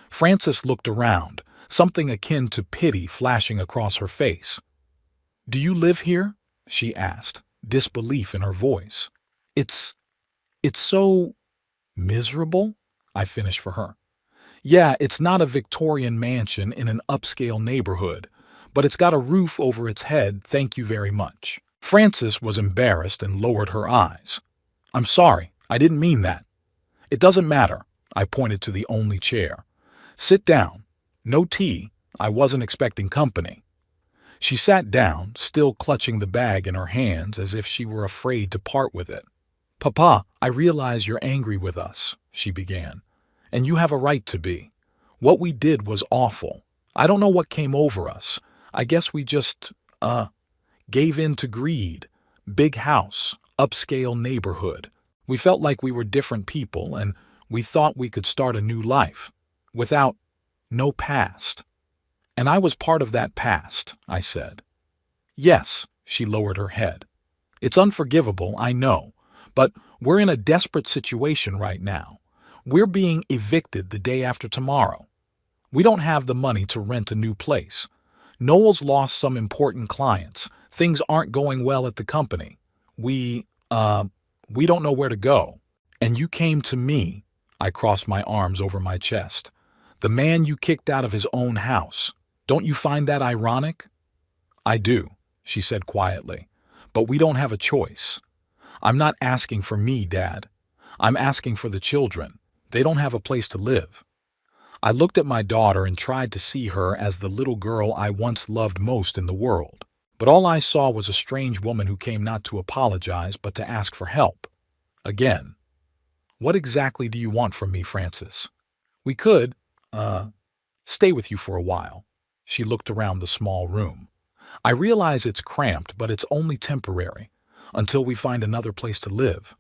Frances looked around, something akin to pity flashing across her face. "Do you live here?" she asked, disbelief in her voice. It's so miserable," I finished for her. "Yeah, it's not a Victorian mansion in an upscale neighborhood, but it's got a roof over its head, thank you very much." Frances was embarrassed and lowered her eyes. "I'm sorry, I didn't mean that." "It doesn't matter," I pointed to the only chair. "Sit down. No tea. I wasn't expecting company." She sat down, still clutching the bag in her hands as if she were afraid to part with it. "Papa, I realize you're angry with us," she began. "And you have a right to be. What we did was awful. I don't know what came over us. I guess we just, gave in to greed. Big house, upscale neighborhood. We felt like we were different people, and we thought we could start a new life. Without no past." "And I was part of that past," I said. "Yes," she lowered her head. "It's unforgivable, I know, but we're in a desperate situation right now. We're being evicted the day after tomorrow. We don't have the money to rent a new place. Noel's lost some important clients. Things aren't going well at the company. We don't know where to go. And you came to me," I crossed my arms over my chest. "The man you kicked out of his own house. Don't you find that ironic?" "I do," she said quietly, "but we don't have a choice. I'm not asking for me, Dad. I'm asking for the children. They don't have a place to live." I looked at my daughter and tried to see her as the little girl I once loved most in the world. But all I saw was a strange woman who came not to apologize but to ask for help. Again. "What exactly do you want from me, Frances? We could, stay with you for a while." She looked around the small room. "I realize it's cramped, but it's only temporary, until we find another place to live."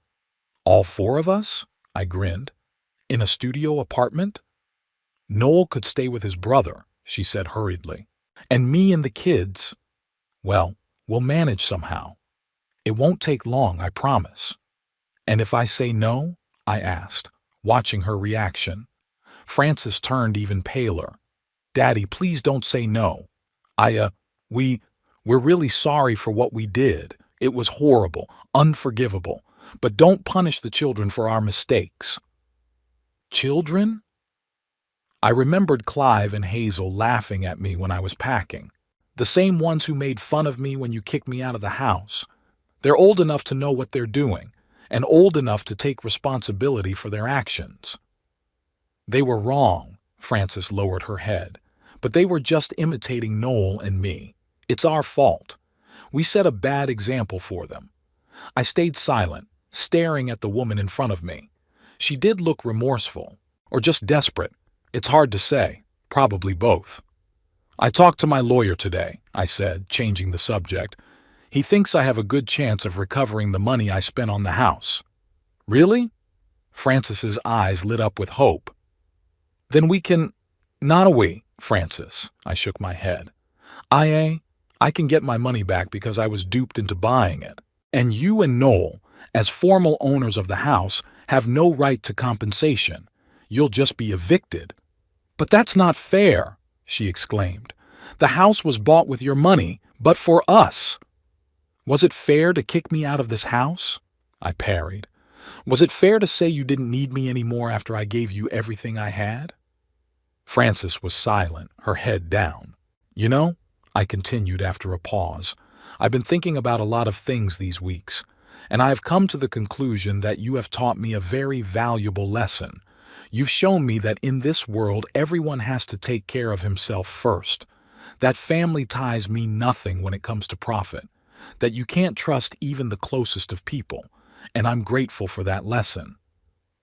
"All four of us?" I grinned. "In a studio apartment?" "Noel could stay with his brother," she said hurriedly. "And me and the kids, well, we'll manage somehow. It won't take long, I promise." "And if I say no?" I asked, watching her reaction. Frances turned even paler. "Daddy, please don't say no. We're really sorry for what we did. It was horrible, unforgivable. But don't punish the children for our mistakes." "Children?" I remembered Clive and Hazel laughing at me when I was packing. The same ones who made fun of me when you kicked me out of the house. They're old enough to know what they're doing, and old enough to take responsibility for their actions. "They were wrong," Frances lowered her head, "but they were just imitating Noel and me. It's our fault. We set a bad example for them." I stayed silent, staring at the woman in front of me. She did look remorseful, or just desperate. It's hard to say, probably both. "I talked to my lawyer today," I said, changing the subject. "He thinks I have a good chance of recovering the money I spent on the house." "Really?" Frances's eyes lit up with hope. "Then we can—" "Not a we, Frances," I shook my head. I can get my money back because I was duped into buying it. And you and Noel, as formal owners of the house, have no right to compensation. You'll just be evicted." "But that's not fair," she exclaimed. "The house was bought with your money, but for us." Was it fair to kick me out of this house? I parried. Was it fair to say you didn't need me anymore after I gave you everything I had? Frances was silent, her head down. You know, I continued after a pause, I've been thinking about a lot of things these weeks, and I have come to the conclusion that you have taught me a very valuable lesson. You've shown me that in this world everyone has to take care of himself first, that family ties mean nothing when it comes to profit, that you can't trust even the closest of people, and I'm grateful for that lesson.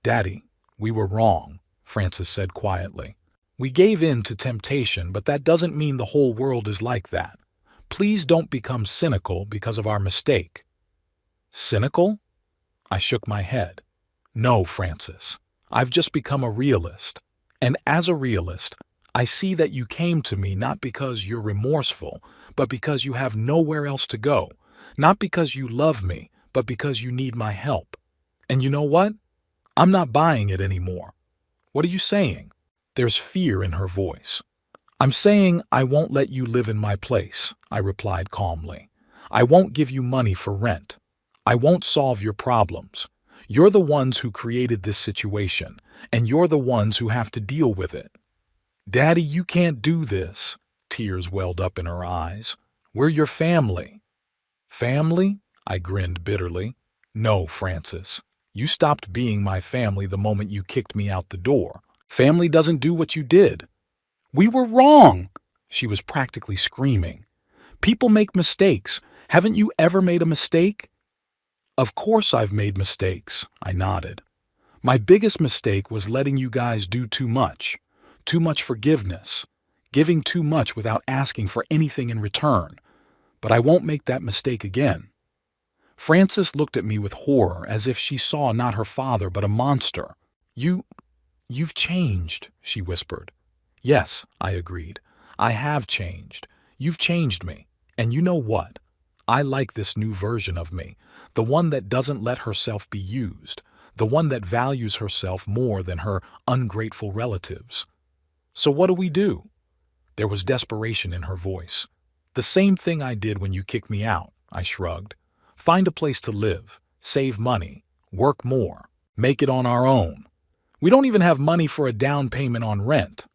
Daddy, we were wrong, Frances said quietly. We gave in to temptation, but that doesn't mean the whole world is like that. Please don't become cynical because of our mistake. Cynical? I shook my head. No, Frances. I've just become a realist. And as a realist, I see that you came to me not because you're remorseful, but because you have nowhere else to go. Not because you love me, but because you need my help. And you know what? I'm not buying it anymore. What are you saying? There's fear in her voice. I'm saying I won't let you live in my place, I replied calmly. I won't give you money for rent. I won't solve your problems. You're the ones who created this situation, and you're the ones who have to deal with it. Daddy, you can't do this. Tears welled up in her eyes. We're your family. Family? I grinned bitterly. No, Frances. You stopped being my family the moment you kicked me out the door. Family doesn't do what you did. We were wrong. She was practically screaming. People make mistakes. Haven't you ever made a mistake? Of course I've made mistakes, I nodded. My biggest mistake was letting you guys do too much forgiveness, giving too much without asking for anything in return. But I won't make that mistake again. Frances looked at me with horror as if she saw not her father but a monster. You've changed, she whispered. Yes, I agreed. I have changed. You've changed me. And you know what? I like this new version of me, the one that doesn't let herself be used, the one that values herself more than her ungrateful relatives. So what do? There was desperation in her voice. The same thing I did when you kicked me out, I shrugged. Find a place to live, save money, work more, make it on our own. We don't even have money for a down payment on rent.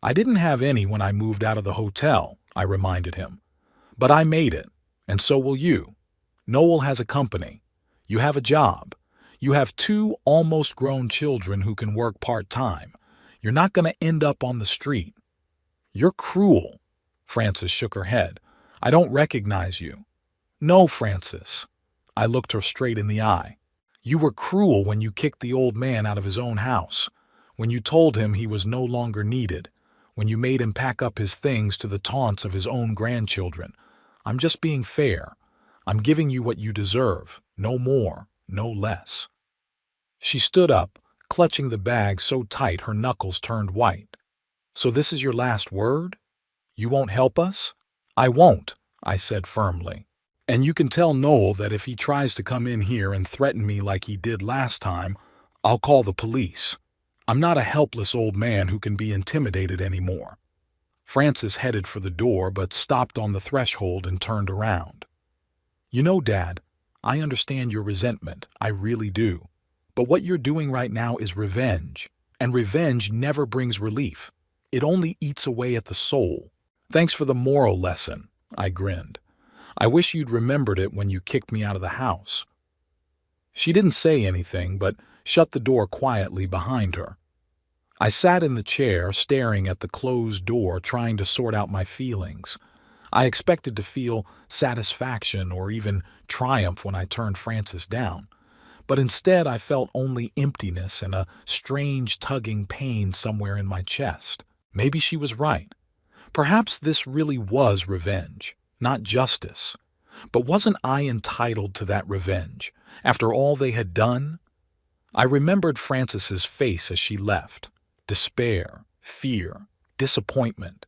I didn't have any when I moved out of the hotel, I reminded him. But I made it, and so will you. Noel has a company. You have a job. You have 2 almost grown children who can work part-time. You're not going to end up on the street. You're cruel. Frances shook her head. I don't recognize you. No, Frances. I looked her straight in the eye. You were cruel when you kicked the old man out of his own house, when you told him he was no longer needed, when you made him pack up his things to the taunts of his own grandchildren. I'm just being fair. I'm giving you what you deserve, no more, no less. She stood up, clutching the bag so tight her knuckles turned white. So this is your last word? You won't help us? I won't, I said firmly. And you can tell Noel that if he tries to come in here and threaten me like he did last time, I'll call the police. I'm not a helpless old man who can be intimidated anymore. Frances headed for the door but stopped on the threshold and turned around. You know, Dad, I understand your resentment, I really do. But what you're doing right now is revenge, and revenge never brings relief. It only eats away at the soul. Thanks for the moral lesson, I grinned. I wish you'd remembered it when you kicked me out of the house. She didn't say anything, but shut the door quietly behind her. I sat in the chair, staring at the closed door, trying to sort out my feelings. I expected to feel satisfaction or even triumph when I turned Frances down, but instead I felt only emptiness and a strange tugging pain somewhere in my chest. Maybe she was right. Perhaps this really was revenge, not justice. But wasn't I entitled to that revenge, after all they had done? I remembered Frances's face as she left. Despair, fear, disappointment,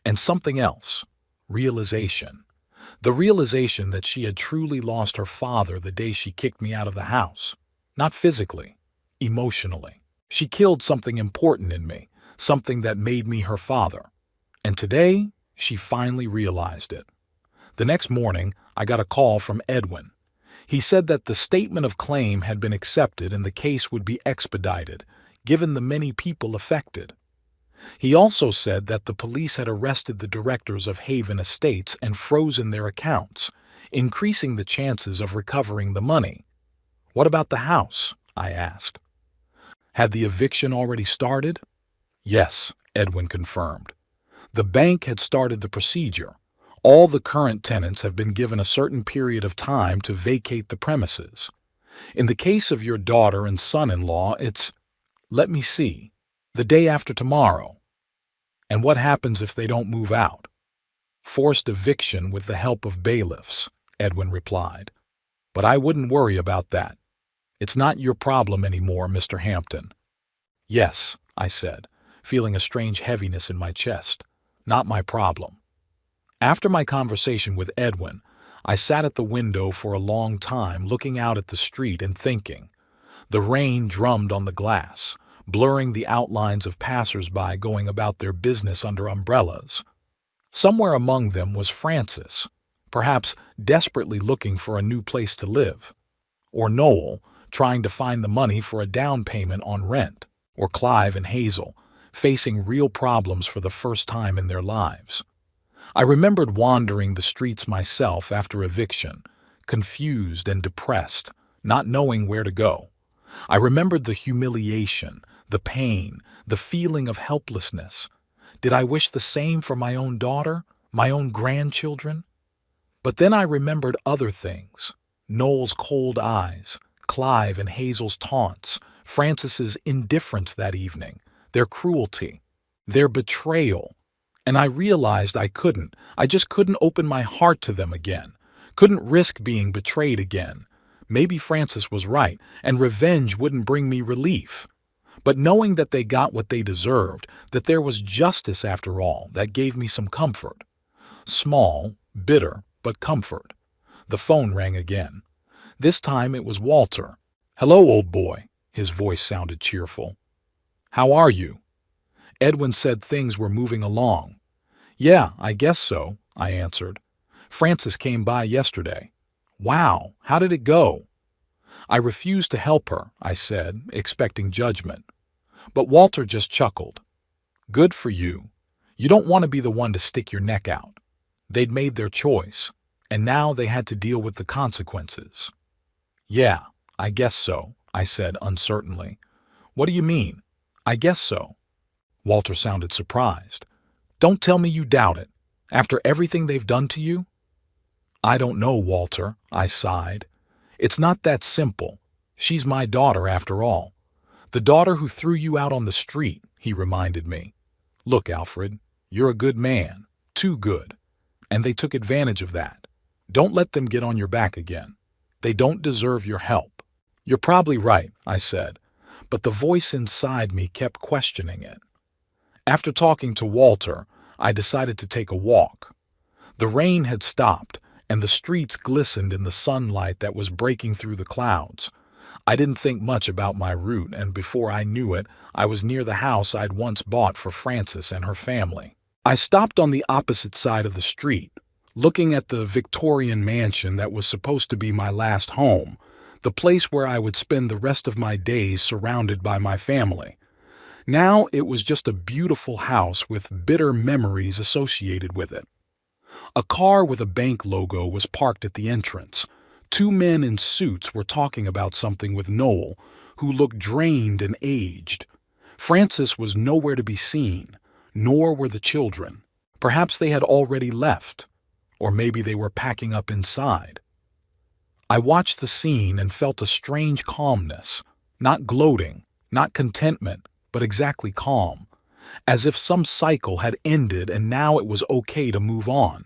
and something else, realization. The realization that she had truly lost her father the day she kicked me out of the house. Not physically, emotionally. She killed something important in me, something that made me her father. And today, she finally realized it. The next morning, I got a call from Edwin. He said that the statement of claim had been accepted and the case would be expedited, given the many people affected. He also said that the police had arrested the directors of Haven Estates and frozen their accounts, increasing the chances of recovering the money. What about the house? I asked. Had the eviction already started? Yes, Edwin confirmed. The bank had started the procedure. All the current tenants have been given a certain period of time to vacate the premises. In the case of your daughter and son-in-law, it's, let me see, the day after tomorrow. And what happens if they don't move out? Forced eviction with the help of bailiffs, Edwin replied. But I wouldn't worry about that. It's not your problem anymore, Mr. Hampton. Yes, I said, feeling a strange heaviness in my chest. Not my problem. After my conversation with Edwin, I sat at the window for a long time looking out at the street and thinking. The rain drummed on the glass, blurring the outlines of passers-by going about their business under umbrellas. Somewhere among them was Francis, perhaps desperately looking for a new place to live, or Noel, trying to find the money for a down payment on rent, or Clive and Hazel, facing real problems for the first time in their lives. I remembered wandering the streets myself after eviction, confused and depressed, not knowing where to go. I remembered the humiliation, the pain, the feeling of helplessness. Did I wish the same for my own daughter, my own grandchildren? But then I remembered other things. Noel's cold eyes, Clive and Hazel's taunts, Francis's indifference that evening, their cruelty, their betrayal. And I realized I just couldn't open my heart to them again, couldn't risk being betrayed again. Maybe Francis was right, and revenge wouldn't bring me relief. But knowing that they got what they deserved, that there was justice after all, that gave me some comfort. Small, bitter, but comfort. The phone rang again. This time it was Walter. Hello, old boy. His voice sounded cheerful. How are you? Edwin said things were moving along. Yeah, I guess so, I answered. Francis came by yesterday. Wow, how did it go? I refused to help her, I said, expecting judgment. But Walter just chuckled. Good for you. You don't want to be the one to stick your neck out. They'd made their choice, and now they had to deal with the consequences. Yeah, I guess so, I said uncertainly. What do you mean? I guess so. Walter sounded surprised. Don't tell me you doubt it. After everything they've done to you? I don't know, Walter, I sighed. It's not that simple. She's my daughter after all. The daughter who threw you out on the street, he reminded me. Look, Alfred, you're a good man, too good. And they took advantage of that. Don't let them get on your back again. They don't deserve your help. You're probably right, I said, but the voice inside me kept questioning it. After talking to Walter, I decided to take a walk. The rain had stopped, and the streets glistened in the sunlight that was breaking through the clouds. I didn't think much about my route, and before I knew it, I was near the house I'd once bought for Frances and her family. I stopped on the opposite side of the street, looking at the Victorian mansion that was supposed to be my last home, the place where I would spend the rest of my days surrounded by my family. Now it was just a beautiful house with bitter memories associated with it. A car with a bank logo was parked at the entrance. Two men in suits were talking about something with Noel, who looked drained and aged. Francis was nowhere to be seen, nor were the children. Perhaps they had already left, or maybe they were packing up inside. I watched the scene and felt a strange calmness, not gloating, not contentment, but exactly calm, as if some cycle had ended and now it was okay to move on.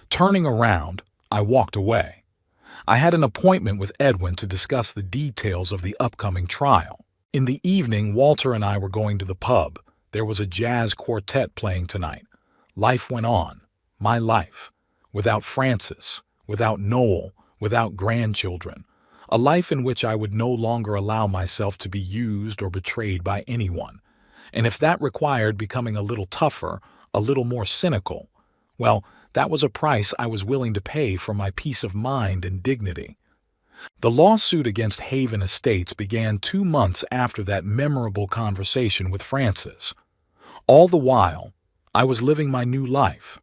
Turning around, I walked away. I had an appointment with Edwin to discuss the details of the upcoming trial. In the evening, Walter and I were going to the pub. There was a jazz quartet playing tonight. Life went on. My life. Without Francis, without Noel, without grandchildren. A life in which I would no longer allow myself to be used or betrayed by anyone. And if that required becoming a little tougher, a little more cynical, Well, that was a price I was willing to pay for my peace of mind and dignity. The lawsuit against Haven Estates began 2 months after that memorable conversation with Francis. All the while, I was living my new life,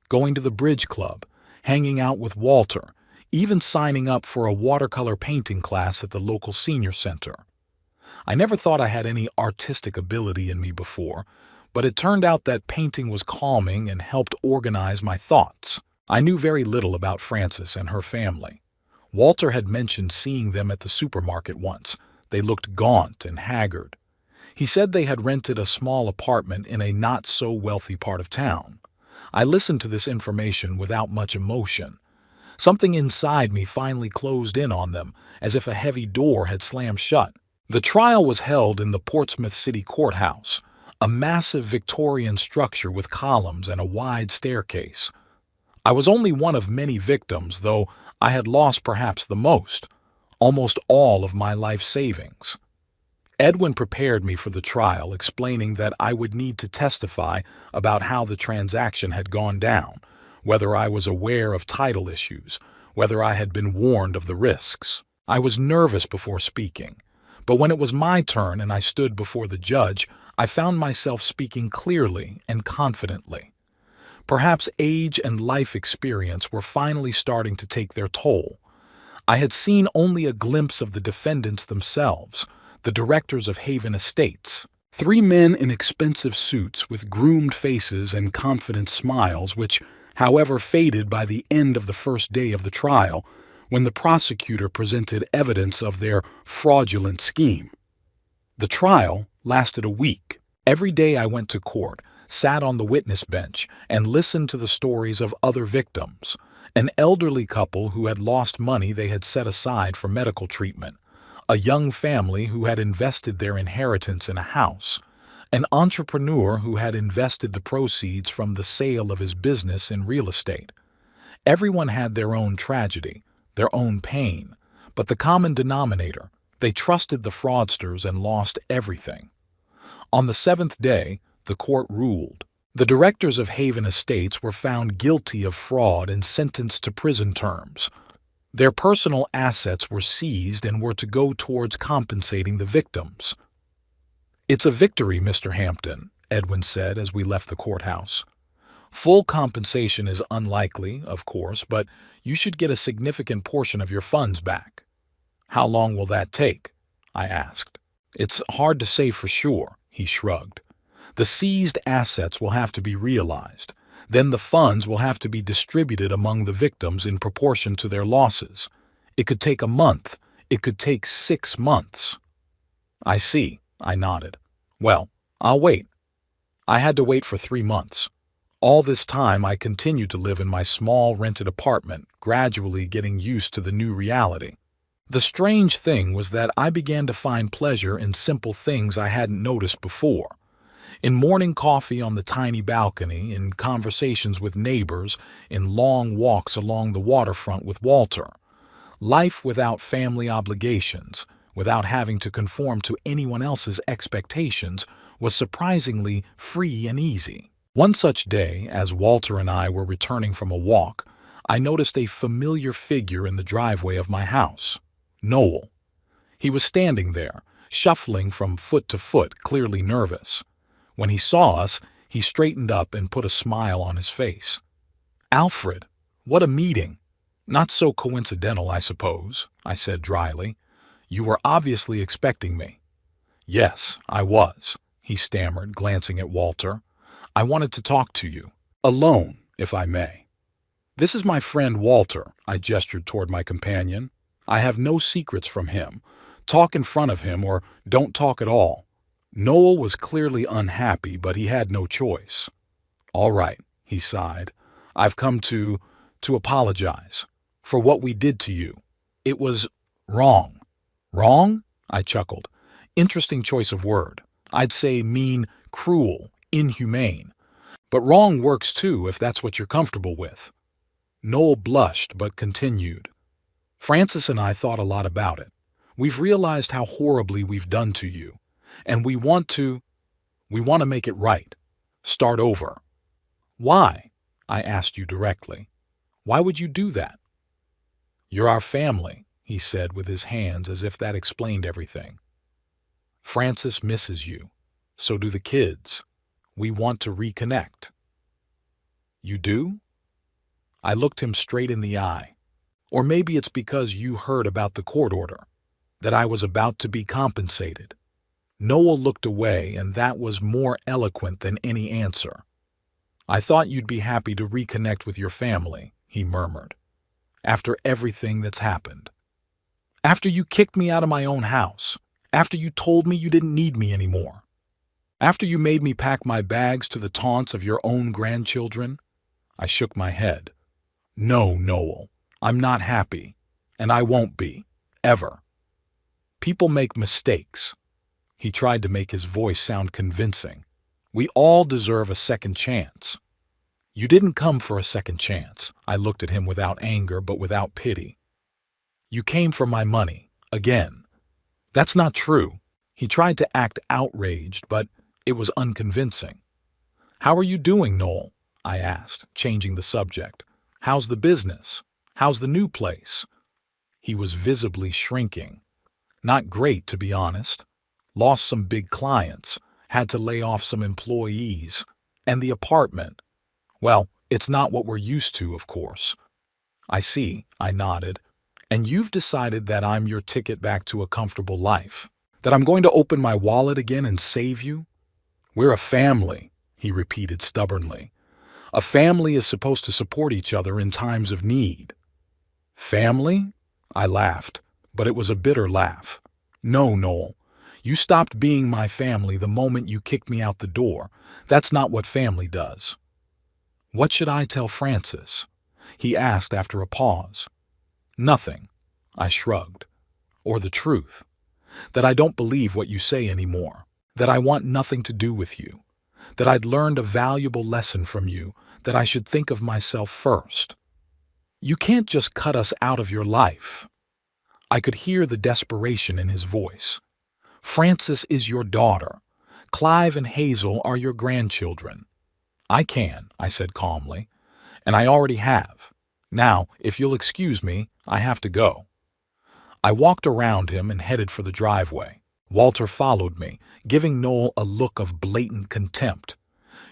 going to the bridge club, hanging out with Walter, even signing up for a watercolor painting class at the local senior center. I never thought I had any artistic ability in me before, but it turned out that painting was calming and helped organize my thoughts. I knew very little about Frances and her family. Walter had mentioned seeing them at the supermarket once. They looked gaunt and haggard. He said they had rented a small apartment in a not-so-wealthy part of town. I listened to this information without much emotion. Something inside me finally closed in on them, as if a heavy door had slammed shut. The trial was held in the Portsmouth City Courthouse, a massive Victorian structure with columns and a wide staircase. I was only one of many victims, though I had lost perhaps the most, almost all of my life savings. Edwin prepared me for the trial, explaining that I would need to testify about how the transaction had gone down, whether I was aware of title issues, whether I had been warned of the risks. I was nervous before speaking, but when it was my turn and I stood before the judge, I found myself speaking clearly and confidently. Perhaps age and life experience were finally starting to take their toll. I had seen only a glimpse of the defendants themselves, the directors of Haven Estates. 3 men in expensive suits with groomed faces and confident smiles, which, however, faded by the end of the first day of the trial, when the prosecutor presented evidence of their fraudulent scheme. The trial lasted a week. Every day I went to court, sat on the witness bench, and listened to the stories of other victims. An elderly couple who had lost money they had set aside for medical treatment. A young family who had invested their inheritance in a house. An entrepreneur who had invested the proceeds from the sale of his business in real estate. Everyone had their own tragedy, their own pain, but the common denominator, they trusted the fraudsters and lost everything. On the 7th day, the court ruled. The directors of Haven Estates were found guilty of fraud and sentenced to prison terms. Their personal assets were seized and were to go towards compensating the victims. "It's a victory, Mr. Hampton," Edwin said as we left the courthouse. "Full compensation is unlikely, of course, but you should get a significant portion of your funds back." "How long will that take?" I asked. "It's hard to say for sure," he shrugged. "The seized assets will have to be realized. Then the funds will have to be distributed among the victims in proportion to their losses. It could take a month. It could take 6 months." "I see," I nodded. "Well, I'll wait." I had to wait for 3 months. All this time I continued to live in my small rented apartment, gradually getting used to the new reality. The strange thing was that I began to find pleasure in simple things I hadn't noticed before. In morning coffee on the tiny balcony, in conversations with neighbors, in long walks along the waterfront with Walter. Life without family obligations, without having to conform to anyone else's expectations, was surprisingly free and easy. One such day, as Walter and I were returning from a walk, I noticed a familiar figure in the driveway of my house. Noel. He was standing there, shuffling from foot to foot, clearly nervous. When he saw us, he straightened up and put a smile on his face. "Alfred, what a meeting! Not so coincidental, I suppose," I said dryly. "You were obviously expecting me." "Yes, I was," he stammered, glancing at Walter. "I wanted to talk to you. Alone, if I may." "This is my friend Walter," I gestured toward my companion. "I have no secrets from him. Talk in front of him or don't talk at all." Noel was clearly unhappy, but he had no choice. "All right," he sighed. "I've come to apologize for what we did to you. It was wrong." "Wrong?" I chuckled. Interesting choice of word. I'd say mean, cruel, inhumane. But wrong works too if that's what you're comfortable with. Noel blushed but continued. "Francis and I thought a lot about it. We've realized how horribly we've done to you. And we want to make it right. Start over." "Why?" I asked you directly. Why would you do that? You're our family, he said with his hands as if that explained everything. Francis misses you. So do the kids. We want to reconnect. You do? I looked him straight in the eye. Or maybe it's because you heard about the court order, that I was about to be compensated. Noel looked away, and that was more eloquent than any answer. I thought you'd be happy to reconnect with your family, he murmured. After everything that's happened. After you kicked me out of my own house. After you told me you didn't need me anymore. After you made me pack my bags to the taunts of your own grandchildren. I shook my head. No, Noel, I'm not happy, and I won't be, ever. People make mistakes. He tried to make his voice sound convincing. We all deserve a second chance. You didn't come for a second chance. I looked at him without anger, but without pity. You came for my money, again. That's not true. He tried to act outraged, but it was unconvincing. How are you doing, Noel? I asked, changing the subject. How's the business? How's the new place? He was visibly shrinking. Not great, to be honest. Lost some big clients, had to lay off some employees, and the apartment. Well, it's not what we're used to, of course. I see, I nodded. And you've decided that I'm your ticket back to a comfortable life? That I'm going to open my wallet again and save you? We're a family, he repeated stubbornly. A family is supposed to support each other in times of need. Family? I laughed, but it was a bitter laugh. No, Noel. You stopped being my family the moment you kicked me out the door. That's not what family does. What should I tell Francis? He asked after a pause. Nothing, I shrugged. Or the truth. That I don't believe what you say anymore. That I want nothing to do with you. That I'd learned a valuable lesson from you, that I should think of myself first. You can't just cut us out of your life. I could hear the desperation in his voice. Frances is your daughter. Clive and Hazel are your grandchildren. I can, I said calmly, and I already have. Now, if you'll excuse me, I have to go. I walked around him and headed for the driveway. Walter followed me, giving Noel a look of blatant contempt.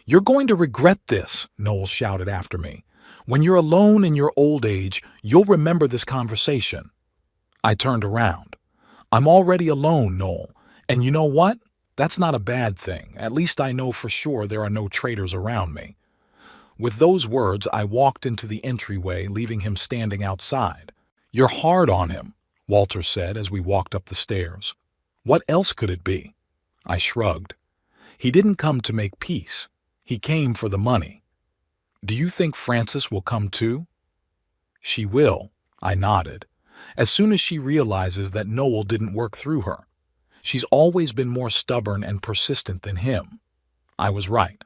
You're going to regret this, Noel shouted after me. When you're alone in your old age, you'll remember this conversation. I turned around. I'm already alone, Noel, and you know what? That's not a bad thing. At least I know for sure there are no traitors around me. With those words, I walked into the entryway, leaving him standing outside. You're hard on him, Walter said as we walked up the stairs. What else could it be? I shrugged. He didn't come to make peace. He came for the money. Do you think Frances will come too? She will, I nodded. As soon as she realizes that Noel didn't work through her. She's always been more stubborn and persistent than him. I was right.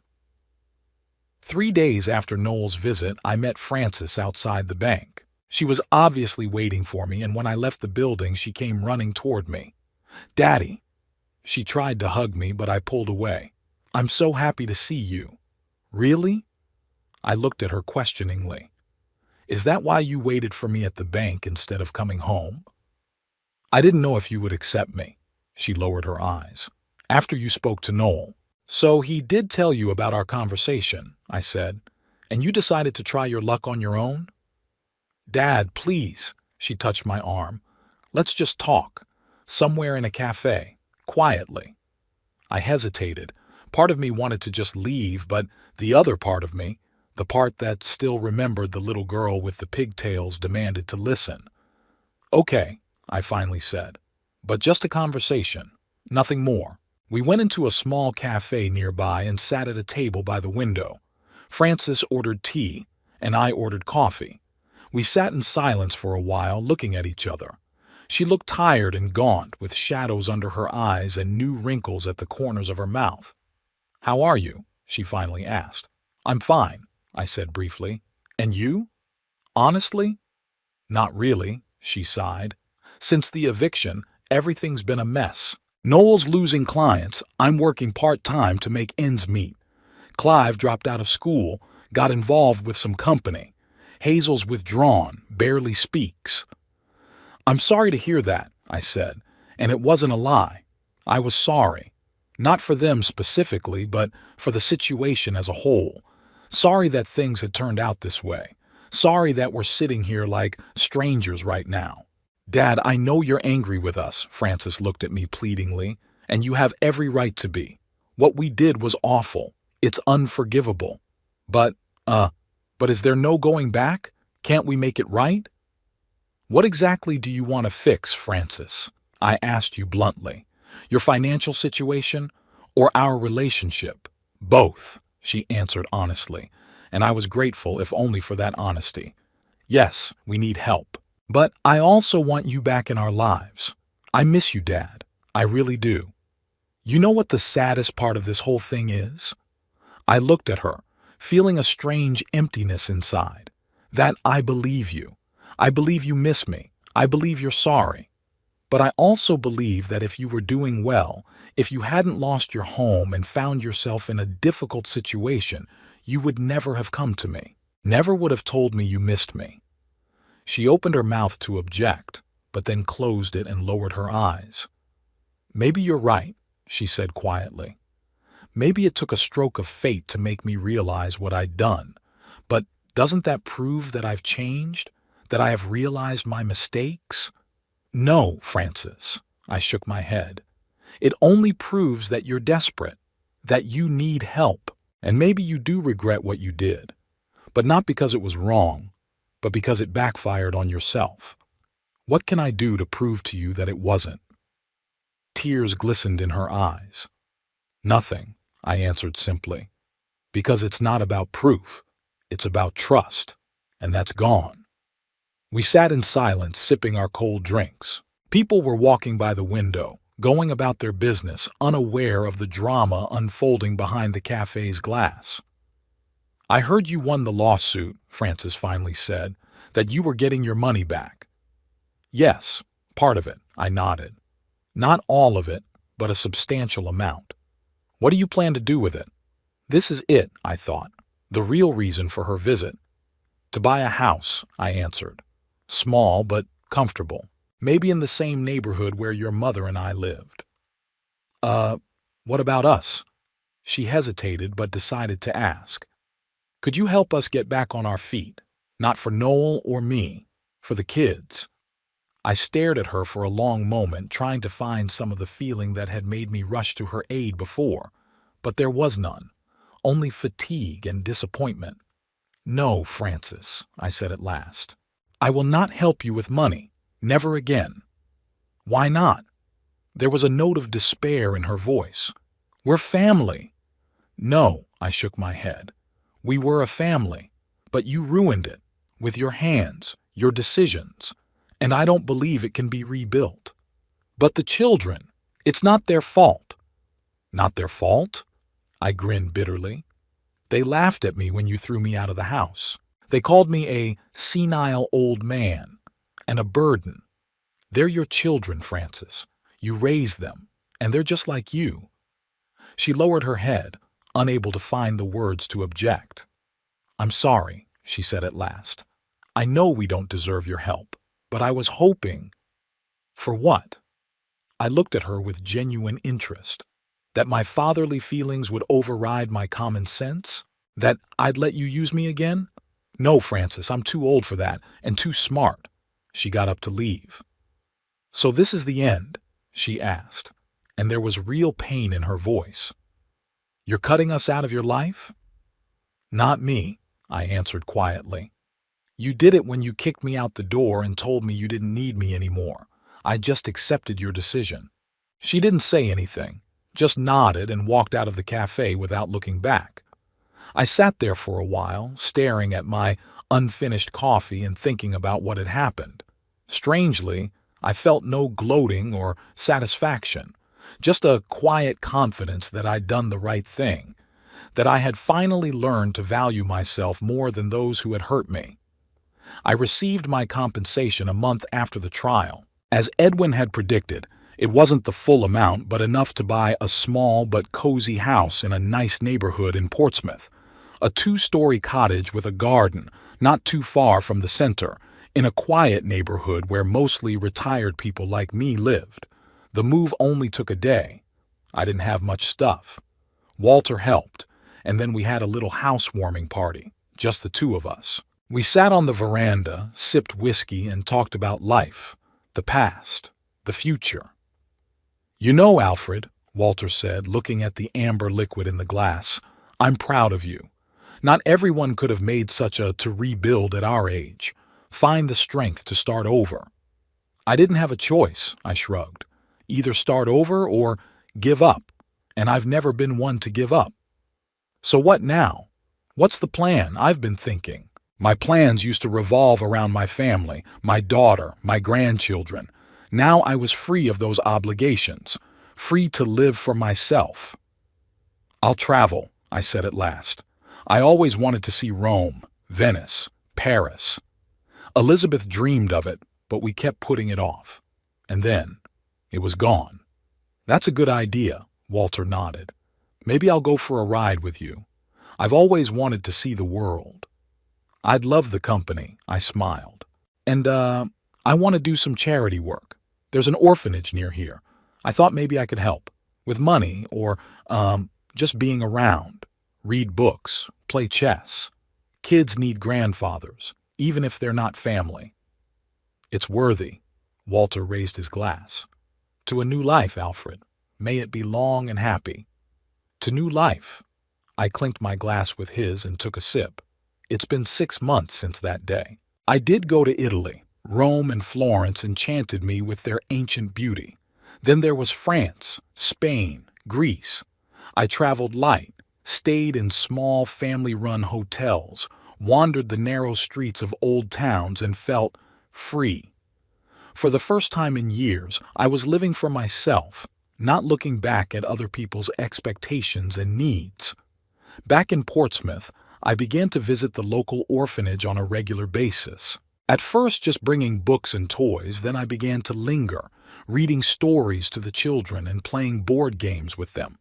3 days after Noel's visit, I met Frances outside the bank. She was obviously waiting for me, and when I left the building, she came running toward me. Daddy. She tried to hug me, but I pulled away. I'm so happy to see you. Really? I looked at her questioningly. Is that why you waited for me at the bank instead of coming home? I didn't know if you would accept me. She lowered her eyes. After you spoke to Noel. So he did tell you about our conversation, I said, and you decided to try your luck on your own? Dad, please, she touched my arm. Let's just talk. Somewhere in a cafe, quietly. I hesitated. Part of me wanted to just leave, but the other part of me, the part that still remembered the little girl with the pigtails, demanded to listen. Okay, I finally said, but just a conversation, nothing more. We went into a small cafe nearby and sat at a table by the window. Frances ordered tea, and I ordered coffee. We sat in silence for a while, looking at each other. She looked tired and gaunt, with shadows under her eyes and new wrinkles at the corners of her mouth. How are you? She finally asked. I'm fine, I said briefly. And you? Honestly? Not really, she sighed. Since the eviction, everything's been a mess. Noel's losing clients. I'm working part-time to make ends meet. Clive dropped out of school. Got involved with some company. Hazel's withdrawn, barely speaks. I'm sorry to hear that, I said, and it wasn't a lie. I was sorry. Not for them specifically, but for the situation as a whole. Sorry that things had turned out this way. Sorry that we're sitting here like strangers right now. Dad, I know you're angry with us, Frances looked at me pleadingly, and you have every right to be. What we did was awful. It's unforgivable. But is there no going back? Can't we make it right? What exactly do you want to fix, Frances? I asked you bluntly. Your financial situation or our relationship? Both, she answered honestly, and I was grateful if only for that honesty. Yes, we need help. But I also want you back in our lives. I miss you, Dad. I really do. You know what the saddest part of this whole thing is? I looked at her, feeling a strange emptiness inside. That I believe you. I believe you miss me. I believe you're sorry. But I also believe that if you were doing well, if you hadn't lost your home and found yourself in a difficult situation, you would never have come to me. Never would have told me you missed me. She opened her mouth to object, but then closed it and lowered her eyes. Maybe you're right, she said quietly. Maybe it took a stroke of fate to make me realize what I'd done. But doesn't that prove that I've changed? That I have realized my mistakes? No, Frances, I shook my head. It only proves that you're desperate, that you need help, and maybe you do regret what you did. But not because it was wrong, but because it backfired on yourself. What can I do to prove to you that it wasn't? Tears glistened in her eyes. Nothing, I answered simply, because it's not about proof, it's about trust, and that's gone. We sat in silence, sipping our cold drinks. People were walking by the window, going about their business, unaware of the drama unfolding behind the cafe's glass. I heard you won the lawsuit, Frances finally said, that you were getting your money back. Yes, part of it, I nodded. Not all of it, but a substantial amount. What do you plan to do with it? This is it, I thought, the real reason for her visit. To buy a house, I answered. Small, but comfortable. Maybe in the same neighborhood where your mother and I lived. What about us? She hesitated, but decided to ask. Could you help us get back on our feet? Not for Noel or me, for the kids. I stared at her for a long moment, trying to find some of the feeling that had made me rush to her aid before, but there was none, only fatigue and disappointment. No, Frances, I said at last. I will not help you with money, never again. Why not? There was a note of despair in her voice. We're family. No, I shook my head. We were a family, but you ruined it, with your hands, your decisions, and I don't believe it can be rebuilt. But the children, it's not their fault. Not their fault? I grinned bitterly. They laughed at me when you threw me out of the house. They called me a senile old man and a burden. They're your children, Frances. You raised them, and they're just like you. She lowered her head, unable to find the words to object. I'm sorry, she said at last. I know we don't deserve your help, but I was hoping. For what? I looked at her with genuine interest. That my fatherly feelings would override my common sense? That I'd let you use me again? No, Frances, I'm too old for that, and too smart. She got up to leave. So this is the end? She asked, and there was real pain in her voice. You're cutting us out of your life? Not me, I answered quietly. You did it when you kicked me out the door and told me you didn't need me anymore. I just accepted your decision. She didn't say anything, just nodded and walked out of the cafe without looking back. I sat there for a while, staring at my unfinished coffee and thinking about what had happened. Strangely, I felt no gloating or satisfaction, just a quiet confidence that I'd done the right thing, that I had finally learned to value myself more than those who had hurt me. I received my compensation a month after the trial. As Edwin had predicted, it wasn't the full amount, but enough to buy a small but cozy house in a nice neighborhood in Portsmouth, A two-story cottage with a garden, not too far from the center, in a quiet neighborhood where mostly retired people like me lived. The move only took a day. I didn't have much stuff. Walter helped, and then we had a little housewarming party, just the two of us. We sat on the veranda, sipped whiskey, and talked about life, the past, the future. "You know, Alfred," Walter said, looking at the amber liquid in the glass, "I'm proud of you. Not everyone could have made such a to rebuild at our age. Find the strength to start over." "I didn't have a choice," I shrugged. "Either start over or give up, and I've never been one to give up." "So what now? What's the plan?" I've been thinking. My plans used to revolve around my family, my daughter, my grandchildren. Now I was free of those obligations, free to live for myself. "I'll travel," I said at last. "I always wanted to see Rome, Venice, Paris." Elizabeth dreamed of it, but we kept putting it off. And then, it was gone. "That's a good idea," Walter nodded. "Maybe I'll go for a ride with you. I've always wanted to see the world." "I'd love the company," I smiled. "And, I want to do some charity work. There's an orphanage near here. I thought maybe I could help. With money or, just being around. Read books, play chess. Kids need grandfathers, even if they're not family." "It's worthy." Walter raised his glass. "To a new life, Alfred. May it be long and happy." "To new life." I clinked my glass with his and took a sip. It's been 6 months since that day. I did go to Italy. Rome and Florence enchanted me with their ancient beauty. Then there was France, Spain, Greece. I traveled light, stayed in small family-run hotels, wandered the narrow streets of old towns, and felt free. For the first time in years, I was living for myself, not looking back at other people's expectations and needs. Back in Portsmouth, I began to visit the local orphanage on a regular basis. At first just bringing books and toys, then I began to linger, reading stories to the children and playing board games with them.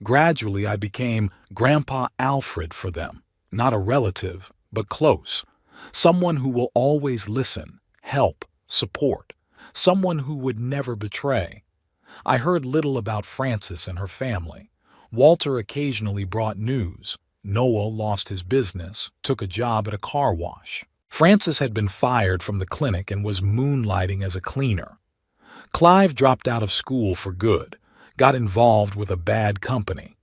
Gradually I became Grandpa Alfred for them, not a relative, but close. Someone who will always listen, help, support. Someone who would never betray. I heard little about Frances and her family. Walter occasionally brought news. Noel lost his business, took a job at a car wash. Frances had been fired from the clinic and was moonlighting as a cleaner. Clive dropped out of school for good, got involved with a bad company.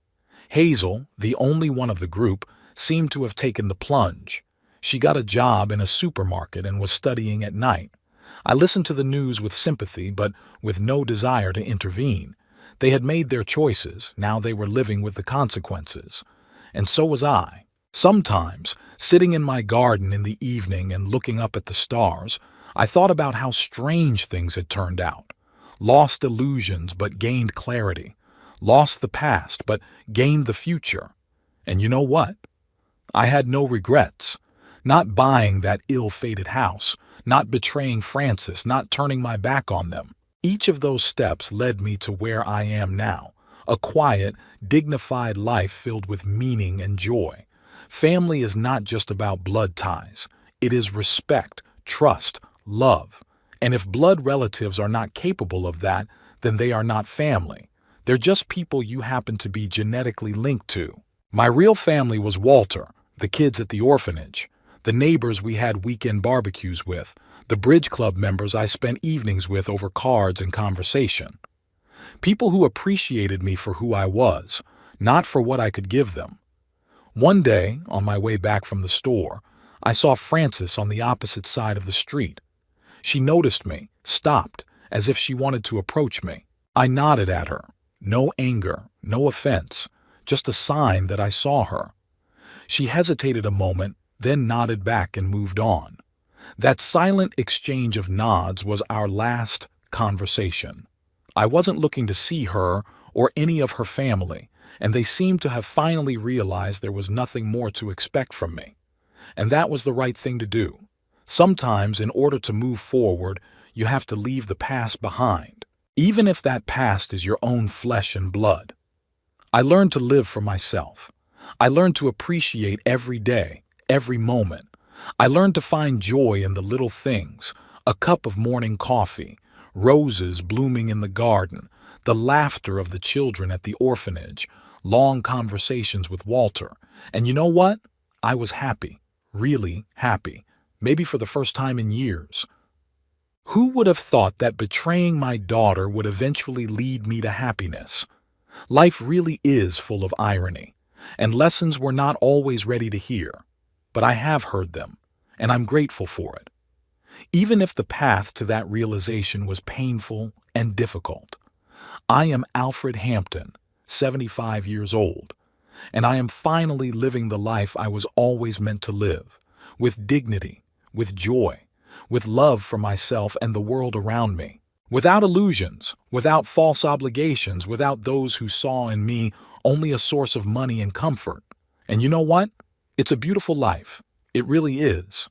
Hazel, the only one of the group, seemed to have taken the plunge. She got a job in a supermarket and was studying at night. I listened to the news with sympathy, but with no desire to intervene. They had made their choices, now they were living with the consequences. And so was I. Sometimes, sitting in my garden in the evening and looking up at the stars, I thought about how strange things had turned out. Lost illusions but gained clarity. Lost the past but gained the future. And you know what? I had no regrets. Not buying that ill-fated house, not betraying Frances, not turning my back on them. Each of those steps led me to where I am now, a quiet, dignified life filled with meaning and joy. Family is not just about blood ties. It is respect, trust, love. And if blood relatives are not capable of that, then they are not family. They're just people you happen to be genetically linked to. My real family was Walter, the kids at the orphanage, the neighbors we had weekend barbecues with, the bridge club members I spent evenings with over cards and conversation. People who appreciated me for who I was, not for what I could give them. One day, on my way back from the store, I saw Frances on the opposite side of the street. She noticed me, stopped, as if she wanted to approach me. I nodded at her. No anger, no offense, just a sign that I saw her. She hesitated a moment, then nodded back and moved on. That silent exchange of nods was our last conversation. I wasn't looking to see her or any of her family, and they seemed to have finally realized there was nothing more to expect from me. And that was the right thing to do. Sometimes, in order to move forward, you have to leave the past behind, even if that past is your own flesh and blood. I learned to live for myself. I learned to appreciate every day, every moment. I learned to find joy in the little things, a cup of morning coffee, roses blooming in the garden, the laughter of the children at the orphanage, long conversations with Walter. And you know what? I was happy, really happy, maybe for the first time in years. Who would have thought that betraying my daughter would eventually lead me to happiness? Life really is full of irony, and lessons we're not always ready to hear. But I have heard them, and I'm grateful for it. Even if the path to that realization was painful and difficult. I am Alfred Hampton, 75 years old, and I am finally living the life I was always meant to live, with dignity, with joy, with love for myself and the world around me. Without illusions, without false obligations, without those who saw in me only a source of money and comfort. And you know what? It's a beautiful life. It really is.